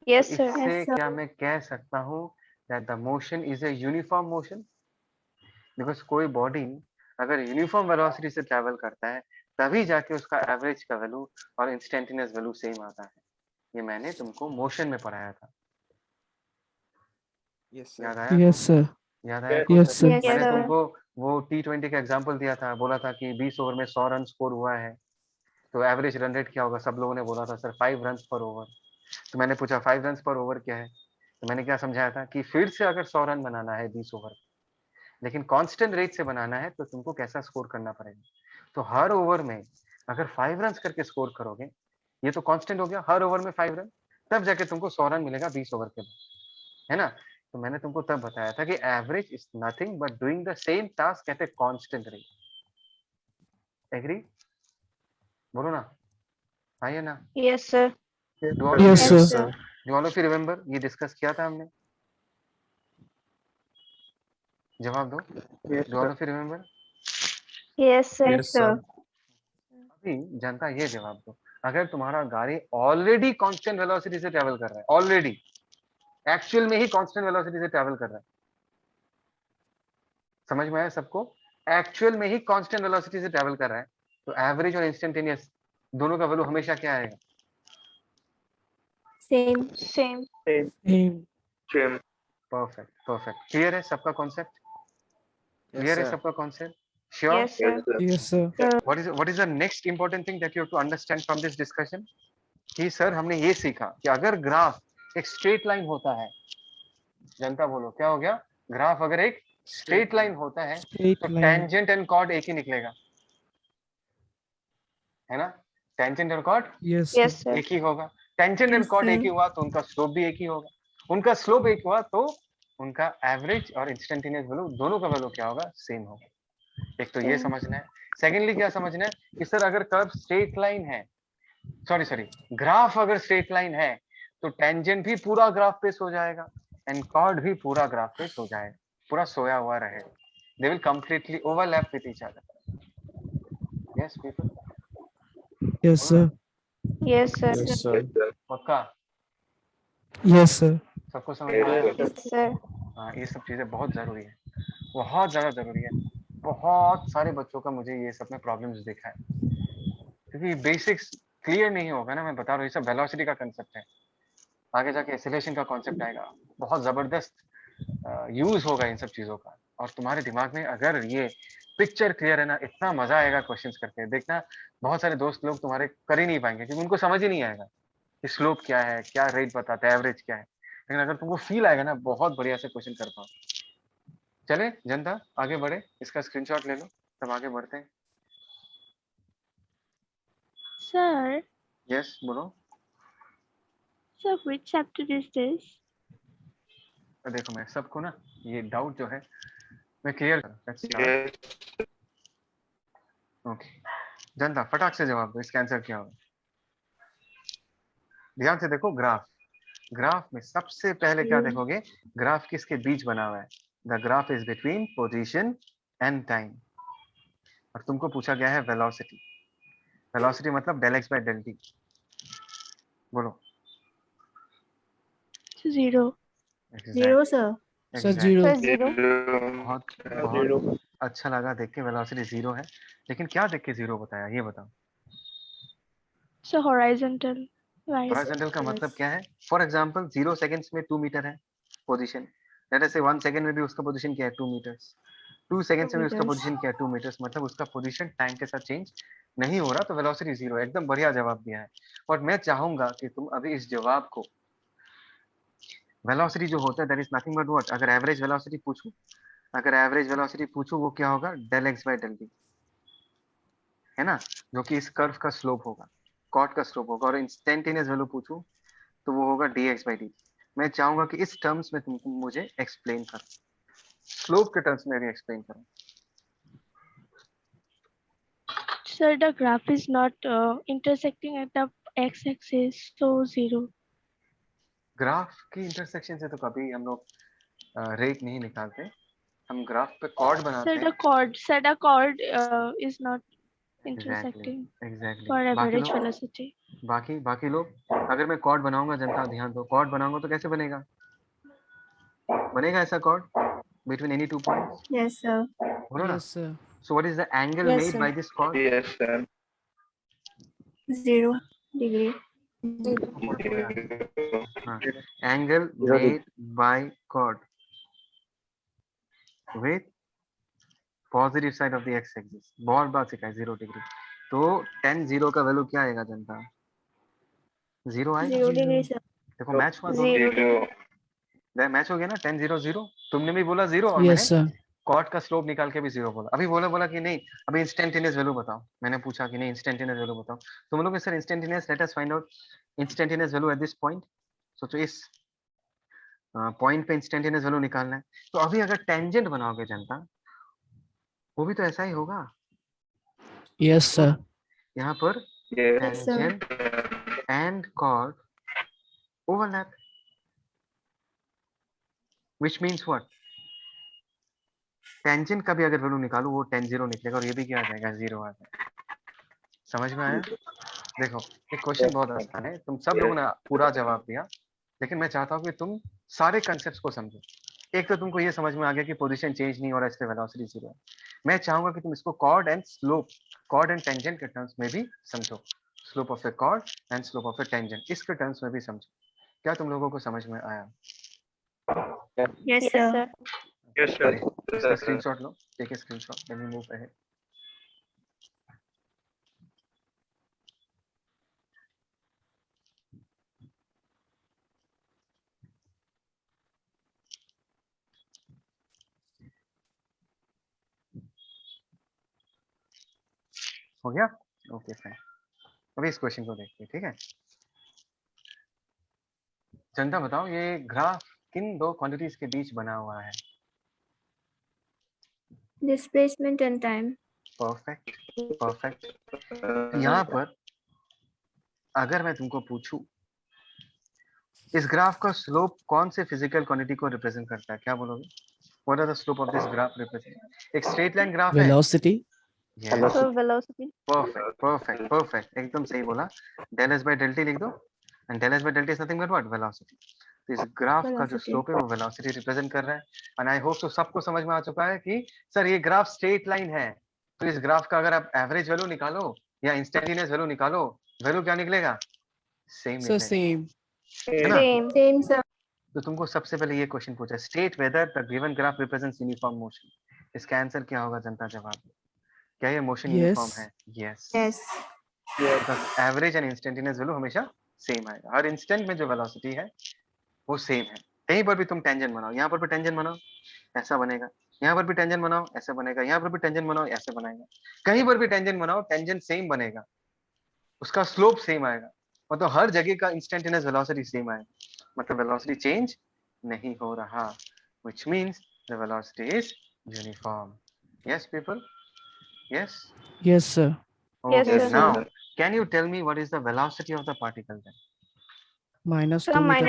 तो sir. इससे Yes, sir. क्या मैं कह सकता हूँ that the motion is a uniform motion? Because कोई body अगर uniform velocity से ट्रैवल करता है तभी जाके उसका एवरेज का वैल्यू और इंस्टेंटेनियस वैल्यू सेम आता है. ये मैंने तुमको मोशन में पढ़ाया था. Yes, sir. याद आया? Yes, sir. याद आया कुछ? Yes, sir. Yes, मैंने sir. तुमको वो T20 का एग्जांपल दिया था, बोला था कि 20 ओवर में 100 रन स्कोर हुआ है तो एवरेज रन रेट क्या होगा? सब लोगों ने बोला था सर 5 रन पर ओवर. तो मैंने पूछा 5 रन पर ओवर क्या है? तो मैंने क्या समझाया था कि फिर से अगर 100 रन बनाना है 20 ओवर, लेकिन कांस्टेंट रेट से बनाना है तो तुमको कैसा स्कोर करना पड़ेगा? तो हर ओवर में अगर 5 रन करके स्कोर करोगे, ये तो कांस्टेंट हो गया, हर ओवर में 5 रन, तब जाके तुमको 100 रन मिलेगा 20 ओवर के बाद, है ना? तो मैंने तुमको तब बताया था कि average is nothing but doing the same task at a constant rate. Agree? बोलो ना, हाँ या ना? Yes, sir. Do all Yes, of sir. Do all of you remember ये डिस्कस किया था हमने? जवाब दो. Do all of you remember? Yes, sir. Yes, sir. अभी जनता ये जवाब दो, अगर तुम्हारा गाड़ी ऑलरेडी कांस्टेंट वेलोसिटी से ट्रैवल कर रहा है, ऑलरेडी एक्चुअल में ही कांस्टेंट वेलोसिटी से ट्रैवल कर रहा है, समझ में आया सबको? एक्चुअल में ही कांस्टेंट वेलोसिटी से ट्रैवल कर रहा है, तो एवरेज और इंस्टेंटेनियस दोनों का वैल्यू हमेशा क्या आएगा? Same. Same. Same. Perfect, perfect. Clear है सबका कॉन्सेप्ट? Yes, क्लियर है sir. सबका concept? Sure? Yes, sir. Yes, sir. what is the next important thing that you have to understand from this discussion? कि sir हमने ये सीखा कि अगर ग्राफ एक स्ट्रेट लाइन होता है, जनता बोलो क्या हो गया? ग्राफ अगर एक स्ट्रेट लाइन होता है Straight तो line. टेंजेंट एंड कॉर्ड एक ही निकलेगा, है ना? टेंजेंट और chord Yes, Yes, sir. sir. एक ही होगा. Tangent and Yes, chord sir. एक ही हुआ तो उनका स्लोप भी एक ही होगा. उनका स्लोप एक हुआ तो उनका एवरेज और इंस्टेंटेनियस वैल्यू दोनों का वैल्यू क्या होगा? सेम होगा. एक तो ये Same. समझना है. सेकेंडली क्या समझना है कि सर अगर कर्व स्ट्रेट लाइन है, सॉरी ग्राफ अगर स्ट्रेट लाइन है तो टेंजेंट भी पूरा ग्राफ पे सो जाएगा एंड कॉर्ड भी पूरा ग्राफ पे सो जाएगा, पूरा सोया हुआ रहेगा. They will completely overlap with each other. Yes people? Yes, sir. Yes, sir. Yes, sir. पक्का Yes, sir. सबको समझ में आया? Yes, sir. हाँ, ये सब चीजें बहुत जरूरी है, बहुत ज्यादा जरूरी है. बहुत सारे बच्चों का मुझे ये सब में प्रॉब्लम्स देखा है क्योंकि बेसिक्स क्लियर नहीं होगा ना. मैं बता रहा हूँ ये सब वेलोसिटी का कंसेप्ट है, आगे जाके एक्सेलरेशन का कॉन्सेप्ट आएगा, बहुत जबरदस्त यूज होगा इन सब चीजों का. और तुम्हारे दिमाग में अगर ये पिक्चर क्लियर है ना, इतना मजा आएगा क्वेश्चंस करके. देखना बहुत सारे दोस्त लोग तुम्हारे कर ही नहीं पाएंगे क्योंकि उनको समझ ही नहीं आएगा कि स्लोप क्या है, क्या रेट बताता है, एवरेज क्या है. लेकिन अगर तुमको फील आएगा ना, बहुत बढ़िया से क्वेश्चन कर पाओ. चले जनता आगे बढ़े, इसका स्क्रीनशॉट ले लो, तब आगे बढ़ते हैं. Sir, यस बोलो. sir, which chapter is this? तो देखो मैं सबको ना ये डाउट जो है मैं क्लियर कर. ओके जनता फटाक से जवाब दो, इसका आंसर क्या होगा? ध्यान से देखो. ग्राफ, ग्राफ में सबसे पहले क्या देखोगे? ग्राफ किसके बीच बना हुआ है? The graph is between position and time. और तुमको पूछा गया है वेलोसिटी. वेलोसिटी मतलब del x by del t. बोलो 0. Zero, sir. Sir, Exactly. 0. बहुत बहुत अच्छा लगा देख के वेलोसिटी 0 है, लेकिन क्या देख के 0 बताया ये बताओ। So horizontal line. हॉरिजॉन्टल का मतलब क्या है? फॉर एग्जांपल 0 सेकंड्स में 2 मीटर है पोजीशन, लेट अस से 1 सेकंड में भी उसका पोजीशन क्या है 2 मीटर्स, 2 सेकंड्स में भी उसका meters. पोजीशन क्या है 2 मीटर्स, मतलब उसका पोजीशन टाइम के साथ चेंज नहीं हो रहा, तो वेलोसिटी 0 है। एकदम बढ़िया जवाब दिया है। और मैं चाहूंगा कि तुम अभी इस जवाब को, वेलोसिटी जो होता है that is nothing but what, अगर एवरेज वेलोसिटी पूछूं, अगर एवरेज वेलोसिटी पूछूं वो क्या होगा, del x by del t, है ना, जो कि इस कर्व का स्लोप होगा, कॉट का स्लोप होगा। और इंस्टेंटेनियस वैल्यू पूछूं तो वो होगा dx by dt। मैं चाहूंगा कि इस टर्म्स में तुम मुझे एक्सप्लेन करो, स्लोप के टर्म्स में भी एक्सप्लेन करो। Sir, the graph is not intersecting at the x-axis, so 0. Graph की इंटरसेक्शन से तो कभी हम लोग रेट नहीं निकालते, हम ग्राफ पे कॉर्ड बनाते Sir, हैं। the chord is not exactly intersecting exactly. for बाकी average लोग, velocity. बाकी लोग, अगर मैं कॉर्ड बनाऊंगा, जनता ध्यान दो, कॉर्ड बनाऊंगा तो कैसे बनेगा, बनेगा ऐसा chord between any 2 points, Yes, sir. बोलो ना। Yes, sir. So what is the angle Yes, made sir. By this chord? 0 degree. हाँ, angle made by chord with positive side of the x axis, बहुत बार सिखाया 0 degree. तो tan 0 का value क्या आएगा जनता? 0 आएगा। 0 degree, sir. देखो मैच हुआ दोनों, 0. मैच हो गया ना, tan 0 0, तुमने भी बोला 0 और मैंने Yes, sir. कॉट का स्लोप निकाल के भी 0 बोला। अभी बोला कि नहीं अभी इंस्टेंटेनियस वैल्यू बताओ, मैंने पूछा कि नहीं इंस्टेंटेनियस वैल्यू बताओ, तुम लोग sir instantaneous, late us find out instantaneous value at this point. सोचो इस पॉइंट पे इंस्टेंटेनियस वैल्यू निकालना है, तो अभी अगर टेंजेंट बनाओगे जनता, वो भी तो ऐसा ही होगा। Yes, sir. यहाँ पर Yes, sir. tangent and chord overlap, which means what? tangent का भी अगर वैल्यू निकालो वो tan 0 निकलेगा, और ये भी क्या आ जाएगा 0 आ जाएगा। समझ में आया? देखो ये क्वेश्चन बहुत आसान है, तुम सब लोगों ने पूरा जवाब दिया, लेकिन मैं चाहता हूँ कि तुम सारे कंसेप्ट्स को समझो। एक तो तुमको ये समझ में आ गया कि पोजीशन चेंज नहीं हो रहा, इसलिए वेलोसिटी 0 है। मैं चाहूंगा कि तुम इसको chord and slope, chord and tangent के टर्म्स में भी समझो, slope of a chord and slope of a tangent, इसके टर्म्स में भी समझो। क्या तुम लोगों को समझ में आया? Yes, Yes, sir. sir. इसका स्क्रीनशॉट लो, take a screenshot, let me move ahead. हो गया? Okay fine. अभी इस क्वेश्चन को देखते हैं, ठीक है। जनता बताओ ये ग्राफ किन दो क्वांटिटीज के बीच बना हुआ है? Displacement and time. Perfect perfect. यहाँ पर अगर मैं तुमको पूछूं इस ग्राफ का स्लोप कौन से फिजिकल क्वांटिटी को रिप्रेजेंट करता है, क्या बोलोगे? What are the slope of this graph represent? एक स्ट्रेट लाइन ग्राफ है। Velocity. Yes, So velocity. Perfect perfect perfect, एकदम सही बोला। del s by del t लिख दो, and del s by del t is nothing but what, velocity. तो इस graph का जो Velocity. स्लोप है वो वेलोसिटी रिप्रेजेंट कर रहा है। एंड आई होप तो सबको समझ में आ चुका है कि सर ये ग्राफ स्ट्रेट लाइन है, तो इस ग्राफ का अगर आप एवरेज वैल्यू निकालो या इंस्टेंटेनियस वैल्यू निकालो, वैल्यू क्या निकलेगा? सेम Sir, निकलेगा, same. है ना? Same, sir. तो तुमको सबसे पहले ये क्वेश्चन पूछा, state whether the given graph represents uniform motion. इसका आंसर क्या होगा जनता? जवाब दो। क्या ये मोशन यूनिफॉर्म Yes. है? Yes. Yes. Because average and instantaneous value हमेशा सेम आएगा, हर इंस्टेंट में जो वेलोसिटी है वो सेम है। कहीं पर भी तुम टेंजेंट बनाओ, यहाँ पर भी टेंजेंट बनाओ ऐसा बनेगा, यहाँ पर भी टेंजेंट बनाओ ऐसा बनेगा, यहाँ पर भी टेंजेंट बनाओ ऐसे बनेगा, कहीं पर भी टेंजेंट बनाओ टेंजेंट सेम बनेगा, उसका स्लोप सेम आएगा, मतलब हर जगह का इंस्टेंटेनियस वेलोसिटी सेम आएगा, मतलब वेलोसिटी चेंज नहीं हो रहा, which means the velocity is uniform. Yes people? Yes? Yes, sir. Yes, Okay, sir. now can you tell me what is the velocity of the particle then? Minus Sir, 2 meter per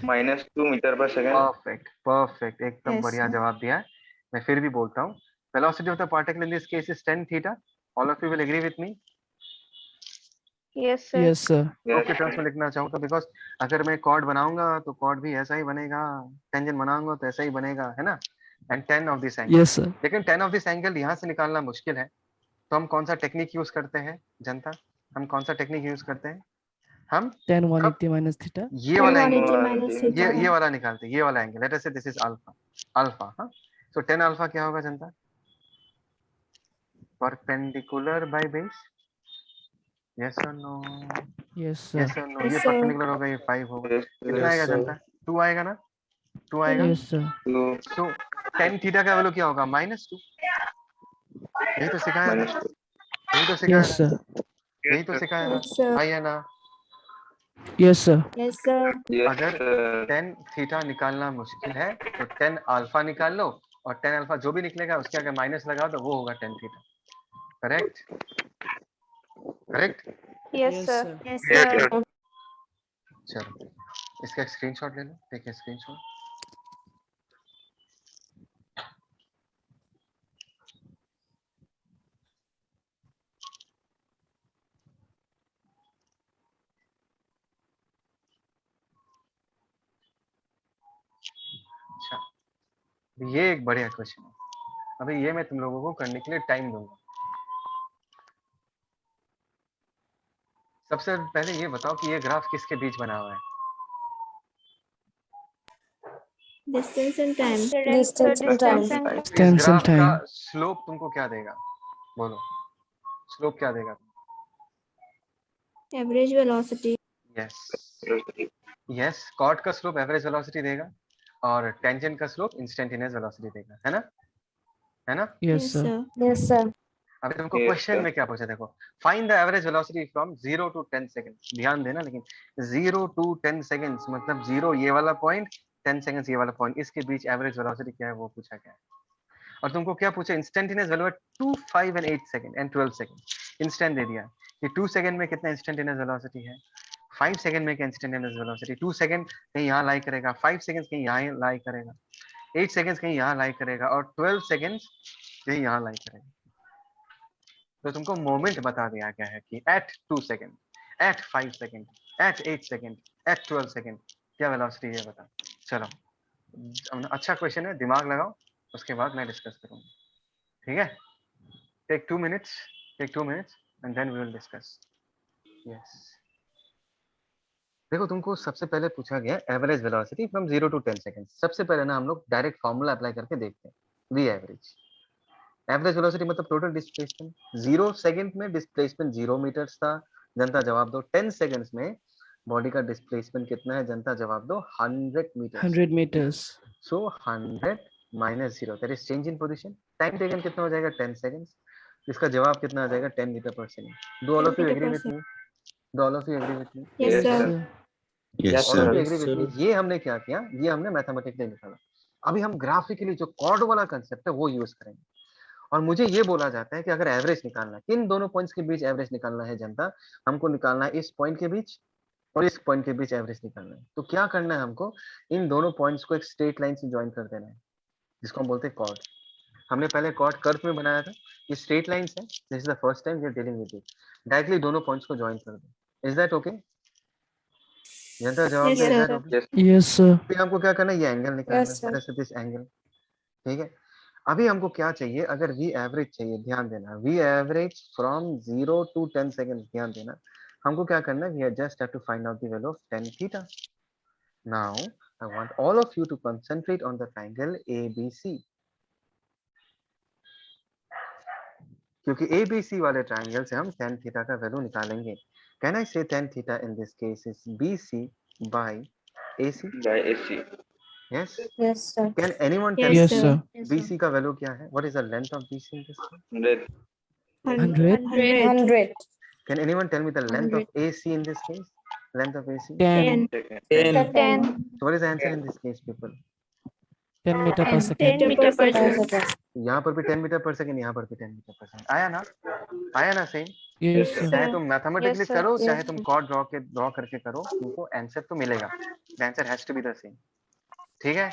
minus 2. second. Perfect perfect, एकदम Yes, बढ़िया sir. जवाब दिया है। मैं फिर भी बोलता हूँ, velocity of the particle in this case is tan theta. All of you will agree with me? Yes, sir. Yes, sir. Slope के टर्म्स में लिखना चाहूँ तो बिकॉज अगर मैं कॉर्ड बनाऊंगा तो कॉर्ड भी ऐसा ही बनेगा, टेंजेंट बनाऊंगा तो ऐसा ही बनेगा, है ना। And 10 of this angle, Yes, sir. लेकिन 10 ऑफ दिस एंगल यहाँ से निकालना मुश्किल है, तो हम कौन सा टेक्निक यूज करते हैं जनता, हम कौन सा टेक्निक यूज करते हैं, हम Tan 180 minus theta. ये वाला एंगल, 180 minus ये theta. वाला निकालते हैं, ये वाला angle, late us say this is alpha, alpha, हाँ। सो 10 अल्फा क्या होगा जनता, परपेंडिकुलर बाय बेस, यस और नो, Yes, sir. यस और नो, ये Yes, sir. परपेंडिकुलर होगा, ये 5 होगा, कितना आएगा जनता, 2 आएगा ना, 2 आएगा। Yes, sir. सो tan थीटा का वैल्यू क्या होगा, -2, यही तो सिखाया था, यही तो सिखाया Yes, था, sir. यही तो सिखाया था, Yes, sir. आई है ना। Yes, sir. Yes, sir. अगर tan थीटा निकालना मुश्किल है तो tan अल्फा निकाल लो, और tan अल्फा जो भी निकलेगा उसके आगे माइनस लगाओ तो वो होगा tan theta, correct, correct. Yes, Yes, sir. sir. Yes, sir. चलो इसका स्क्रीनशॉट ले लो, देखिए स्क्रीनशॉट, अच्छा ये एक बढ़िया क्वेश्चन है, अभी ये मैं तुम लोगों को करने के लिए टाइम दूंगा। सबसे पहले ये बताओ कि ये ग्राफ किसके बीच बना हुआ है, Distance and time. Distance and time. इस Distance and ग्राफ का time. स्लोप तुमको क्या देगा, बोलो स्लोप क्या देगा, Average velocity. यस यस, कॉट का स्लोप एवरेज वेलोसिटी देगा और टेंजेंट का स्लोप इंस्टेंटेनियस वेलोसिटी देगा, है ना, है ना। Yes, Yes, sir. sir. Yes, sir. अभी तुमको क्वेश्चन में क्या पूछा, देखो find the average velocity from 0 to 10 seconds, ध्यान देना, लेकिन 0 to 10 सेकंड्स मतलब 0 ये वाला पॉइंट, 10 सेकंड्स ये वाला पॉइंट, इसके बीच एवरेज वेलोसिटी क्या है वो पूछा गया है। और तुमको क्या पूछा, इंस्टेंटेनियस वैल्यू है 2, 5 and 8 second and 12 second, instant दे दिया कि 2 सेकंड में कितना इंस्टेंटेनियस वेलोसिटी है, 5 सेकंड में क्या इंस्टेंटेनियस वेलोसिटी, 2 सेकंड कहीं यहाँ लाई करेगा, 5 सेकंड्स कहीं यहाँ लाई करेगा, 8 सेकंड्स कहीं यहाँ लाई करेगा और 12 सेकंड्स कहीं यहाँ लाई करेगा। तो तुमको मोमेंट बता दिया गया है कि at 2 second, at 5 second, at 8 second, at 12 second क्या वेलोसिटी है बता। चलो अच्छा क्वेश्चन है, दिमाग लगाओ, उसके बाद मैं डिस्कस करूंगा, ठीक है। Take 2 minutes, take 2 minutes and then we will discuss. Yes, देखो तुमको सबसे पहले पूछा गया average velocity from 0 to 10 second. सबसे पहले ना हम लोग डायरेक्ट फार्मूला अप्लाई करके देखते हैं, वी एवरेज, एवरेज वेलोसिटी मतलब टोटल डिस्प्लेसमेंट, 0 सेकंड में डिस्प्लेसमेंट 0 मीटर्स था, जनता जवाब दो। 10 सेकंड्स में बॉडी का डिस्प्लेसमेंट कितना है, जनता जवाब दो 100 meters. 100 meters. So 100 minus 0 that is change in position. Time taken कितना हो जाएगा, 10 सेकंड्स। इसका जवाब कितना आ जाएगा, 10 metre per second. Do all of you agree with me, do all of you agree with me, Yes, Yes, sir. sir. Yes, all of sir. You agree with me. ये हमने क्या किया, ये हमने मैथमेटिकली निकाला। अभी हम ग्राफिकली जो कॉर्ड वाला कांसेप्ट है वो यूज करेंगे। और मुझे ये बोला जाता है कि अगर एवरेज निकालना है, किन दोनों पॉइंट्स के बीच एवरेज निकालना है जनता, हमको निकालना है इस पॉइंट के बीच और इस पॉइंट के बीच एवरेज निकालना है। तो क्या करना है हमको, इन दोनों पॉइंट्स को एक स्ट्रेट लाइन से ज्वाइन कर देना है, जिसको हम बोलते हैं कॉर्ड। हमने पहले कॉर्ड कर्व में बनाया था, ये स्ट्रेट लाइंस है, this is the first time we are dealing with it. Directly दोनों पॉइंट्स को ज्वाइन कर दो, इज दैट ओके जनता, जवाब Yes, दे, is sir. That okay. Yes, sir. फिर हमको क्या करना है, ये एंगल निकालना Yes, है, sir. दिस एंगल, ठीक है। अभी हमको क्या चाहिए, अगर वी एवरेज चाहिए, ध्यान देना, we average from 0 to 10 second, ध्यान देना। हमको क्या करना है, we just have to find out the value of tan theta. Now I want all of you to concentrate on the triangle ABC, क्योंकि ABC वाले ट्रायंगल से हम tan थीटा का वैल्यू निकालेंगे। Can I say tan theta in this case is BC by AC? Yes. Yes, sir. Can anyone tell Yes, Yes, me sir. BC का value क्या है? What is the length of BC in this case? 100. 100. 100. Can anyone tell me the length 100. of AC in this case? Length of AC? 10. 10. 10. So what is the answer in this case, people? 10 meter per 10 second. meter per Yes, second. sir. यहाँ पर भी 10 metre per second, यहाँ पर भी 10 metre per second. आया ना, आया ना सेम। Yes, sir. चाहे तुम मैथमेटिकली Yes, sir. करो, Yes, चाहे तुम कॉर्ड ड्रॉ करके करो, तुमको आंसर तो मिलेगा। The answer has to be the same. ठीक है?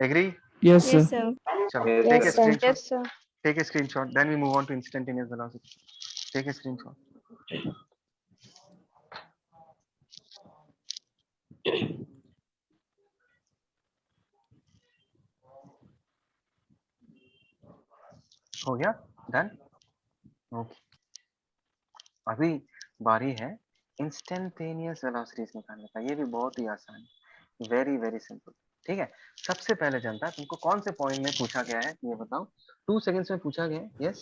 Agree? Yes, Yes, sir. sir. चलो, Yes, take a sir. screenshot. Yes, sir. Take a screenshot. Then we move on to instantaneous velocity. Take a screenshot. हो गया, done. Okay, अभी बारी है instantaneous velocities निकालने का। ये भी बहुत ही आसान है, वेरी वेरी सिंपल। ठीक है, सबसे पहले जनता तुमको कौन से पॉइंट में पूछा गया है ये बताओ। 2 सेकंड्स में पूछा गया है, yes,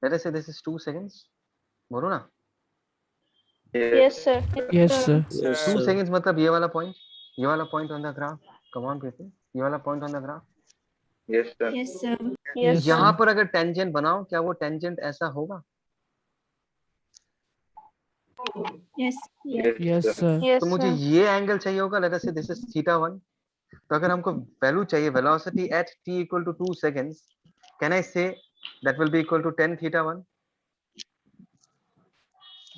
late us say this is 2 seconds, बोलो ना। Yes, sir. Yes, sir. 2 seconds मतलब ये वाला पॉइंट, ये वाला point on the graph, come on people, ये वाला point on the graph. Yes, sir. Yes, sir. यहाँ पर अगर टेंजेंट बनाओ, क्या वो टेंजेंट ऐसा होगा? Yes. Yes, sir. Yes, तो मुझे sir. ये एंगल चाहिए होगा, let us say this is θ1। तो अगर हमको वैल्यू चाहिए velocity at t equal to 2 seconds, can I say that will be equal to tan θ1?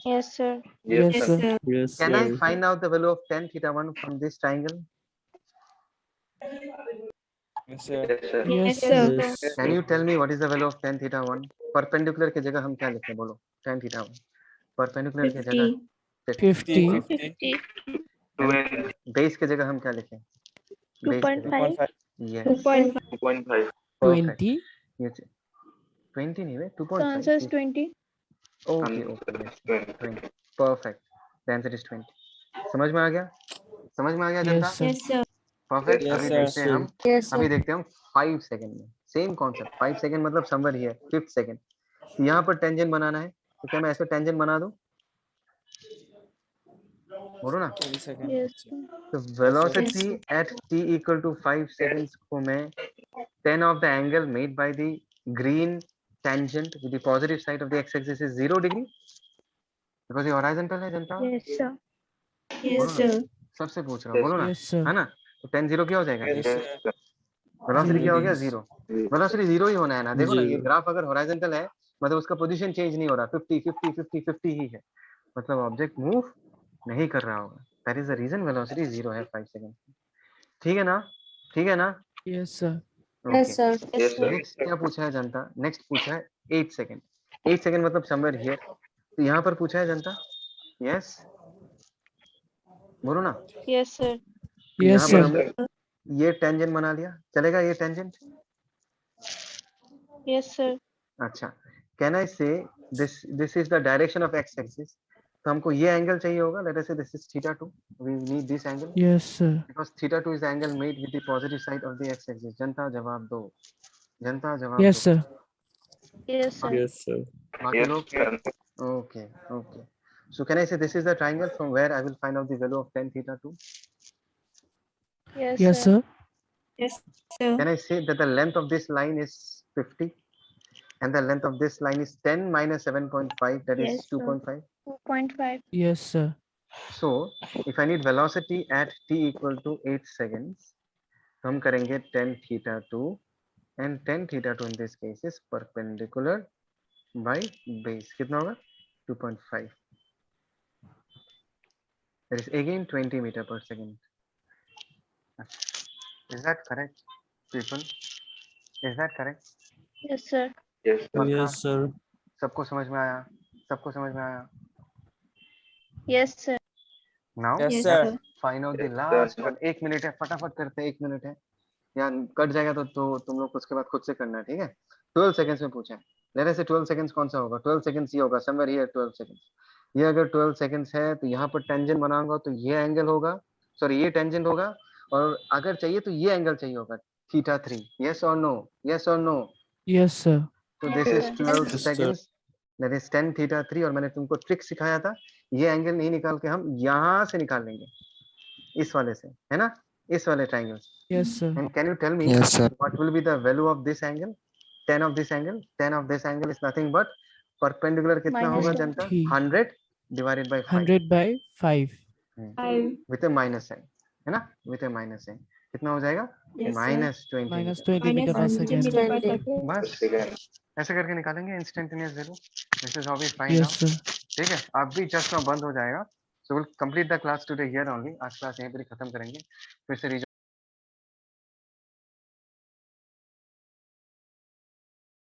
Yes, sir. Yes, Yes, sir. sir. Can I find out the value of tan θ1 from this triangle? Yes, sir. Yes, Yes, sir. Can you tell me what is the value of tan θ1? Perpendicular की जगह हम क्या लिखें, बोलो। tan θ1 perpendicular की 50. जगह 50. 50. Base की जगह हम क्या लिखें? बेस की जगह 2.5. yes 2.5. 20. ये 20 नहीं है, The 2.5 answer is 20. okay yes 20 perfect, the answer is 20। समझ में आ गया, समझ में आ गया जनता? Yes, sir. Yes, sir. Perfect. Yes, अभी sir. देखते हैं हम, अभी देखते हैं हम 5 सेकंड में, सेम कॉन्सेप्ट। 5 सेकंड मतलब समवेयर हियर 5th सेकंड। यहाँ पर टेंजेंट बनाना है, तो क्या मैं ऐसे टेंजेंट बना दूं, बोलो ना। 30 seconds. Yes, sir. तो velocity at t equal to 5 seconds को मैं tan of the angle made by the green tangent with the positive side of the x-axis is 0 degree because ये horizontal है जनता। Yes, sir. Yes, sir. सबसे पूछ रहा हूँ, बोलो ना, Yes, sir. है ना। तो tan 0 क्या हो जाएगा, Yes, sir. वेलोसिटी क्या हो गया, Zero. 0। वेलोसिटी 0 ही होना है ना, देखो ना ये ग्राफ अगर horizontal है मतलब उसका पोजीशन चेंज नहीं हो रहा, 50 50 50 50 ही है, मतलब ऑब्जेक्ट मूव नहीं कर रहा होगा। That is the reason velocity 0 है 5 सेकंड। ठीक है ना, ठीक है ना। Yes, sir. Yes, sir. Yes, sir. Next क्या पूछा है जनता, नेक्स्ट पूछा है 8 सेकंड। 8 सेकंड मतलब समवेयर हियर, तो यहाँ पर पूछा है जनता, यस बोलो ना। Yes, sir. तो Yes, यहाँ पर sir. हमने ये टेंजेंट बना लिया, चलेगा ये टेंजेंट? Yes, sir. अच्छा, can I say this is the direction of X axis, तो हमको ये एंगल चाहिए होगा, let us say this is θ2, we need this angle Yes, sir. Because θ2 is the angle made with the positive side of the x axis. जनता जवाब दो, जनता जवाब Yes, दो। sir. Yes, sir. बाकी लोग okay okay. So can I say this is the triangle from where I will find out the value of tan θ2? Yes, Yes, sir. sir. Yes, sir. Can I say that the length of this line is 50 and the length of this line is 10 minus 7.5, that is Yes, sir. 2.5? 2.5. Yes, sir. So if I need velocity at t equal to 8 seconds, तो हम करेंगे tan θ2 and tan θ2 in this case is perpendicular by base, कितना होगा 2.5, that is again 20 meter per second. Is that correct people? Is that correct? Yes, sir. पक्का? sir. सबको समझ में आया, सबको समझ में आया। Yes, sir. Now Yes, Yes, sir. sir. Find out the last one. 1 minute है, फटाफट करते हैं, 1 मिनट है, या कट जाएगा तो तुम लोग उसके बाद खुद से करना है, ठीक है। 12 सेकंड्स में पूछा है, लेट अस से 12 सेकंड्स कौन सा होगा, 12 सेकंड्स ये होगा समवेयर हियर 12 सेकंड्स। ये अगर 12 सेकंड्स है तो यहाँ पर टेंजेंट बनाऊंगा तो ये एंगल होगा, सॉरी ये टेंजेंट होगा, और अगर चाहिए तो ये एंगल चाहिए होगा θ3। यस और नो, यस और नो। Yes, sir. तो Yes, this is sir. 12 Yes, sir. Seconds, that is tan θ3, और मैंने तुमको ट्रिक सिखाया था, ये एंगल नहीं निकाल के हम यहाँ से निकाल लेंगे, इस वाले से, है ना, इस वाले ट्रायंगल से। Yes, sir. And can you tell me Yes, sir. what will be the value of this angle? Tan of this angle? Tan of this angle is nothing but perpendicular कितना Minus होगा 20. जनता? 20. 100 divided by 5 100 by 5. 5. with a minus sign, है ना, with a minus sign कितना हो जाएगा? Yes, sir. minus 20 Minus meter। 20 meter per Minus 20 second. meter per second. बस ऐसे करके निकालेंगे instantaneous value. This is how we find Yes, out. sir. ठीक है, अब भी जस्ट नाउ बंद हो जाएगा। So will complete the class today here only. आज क्लास यहीं पर ही खत्म करेंगे, फिर से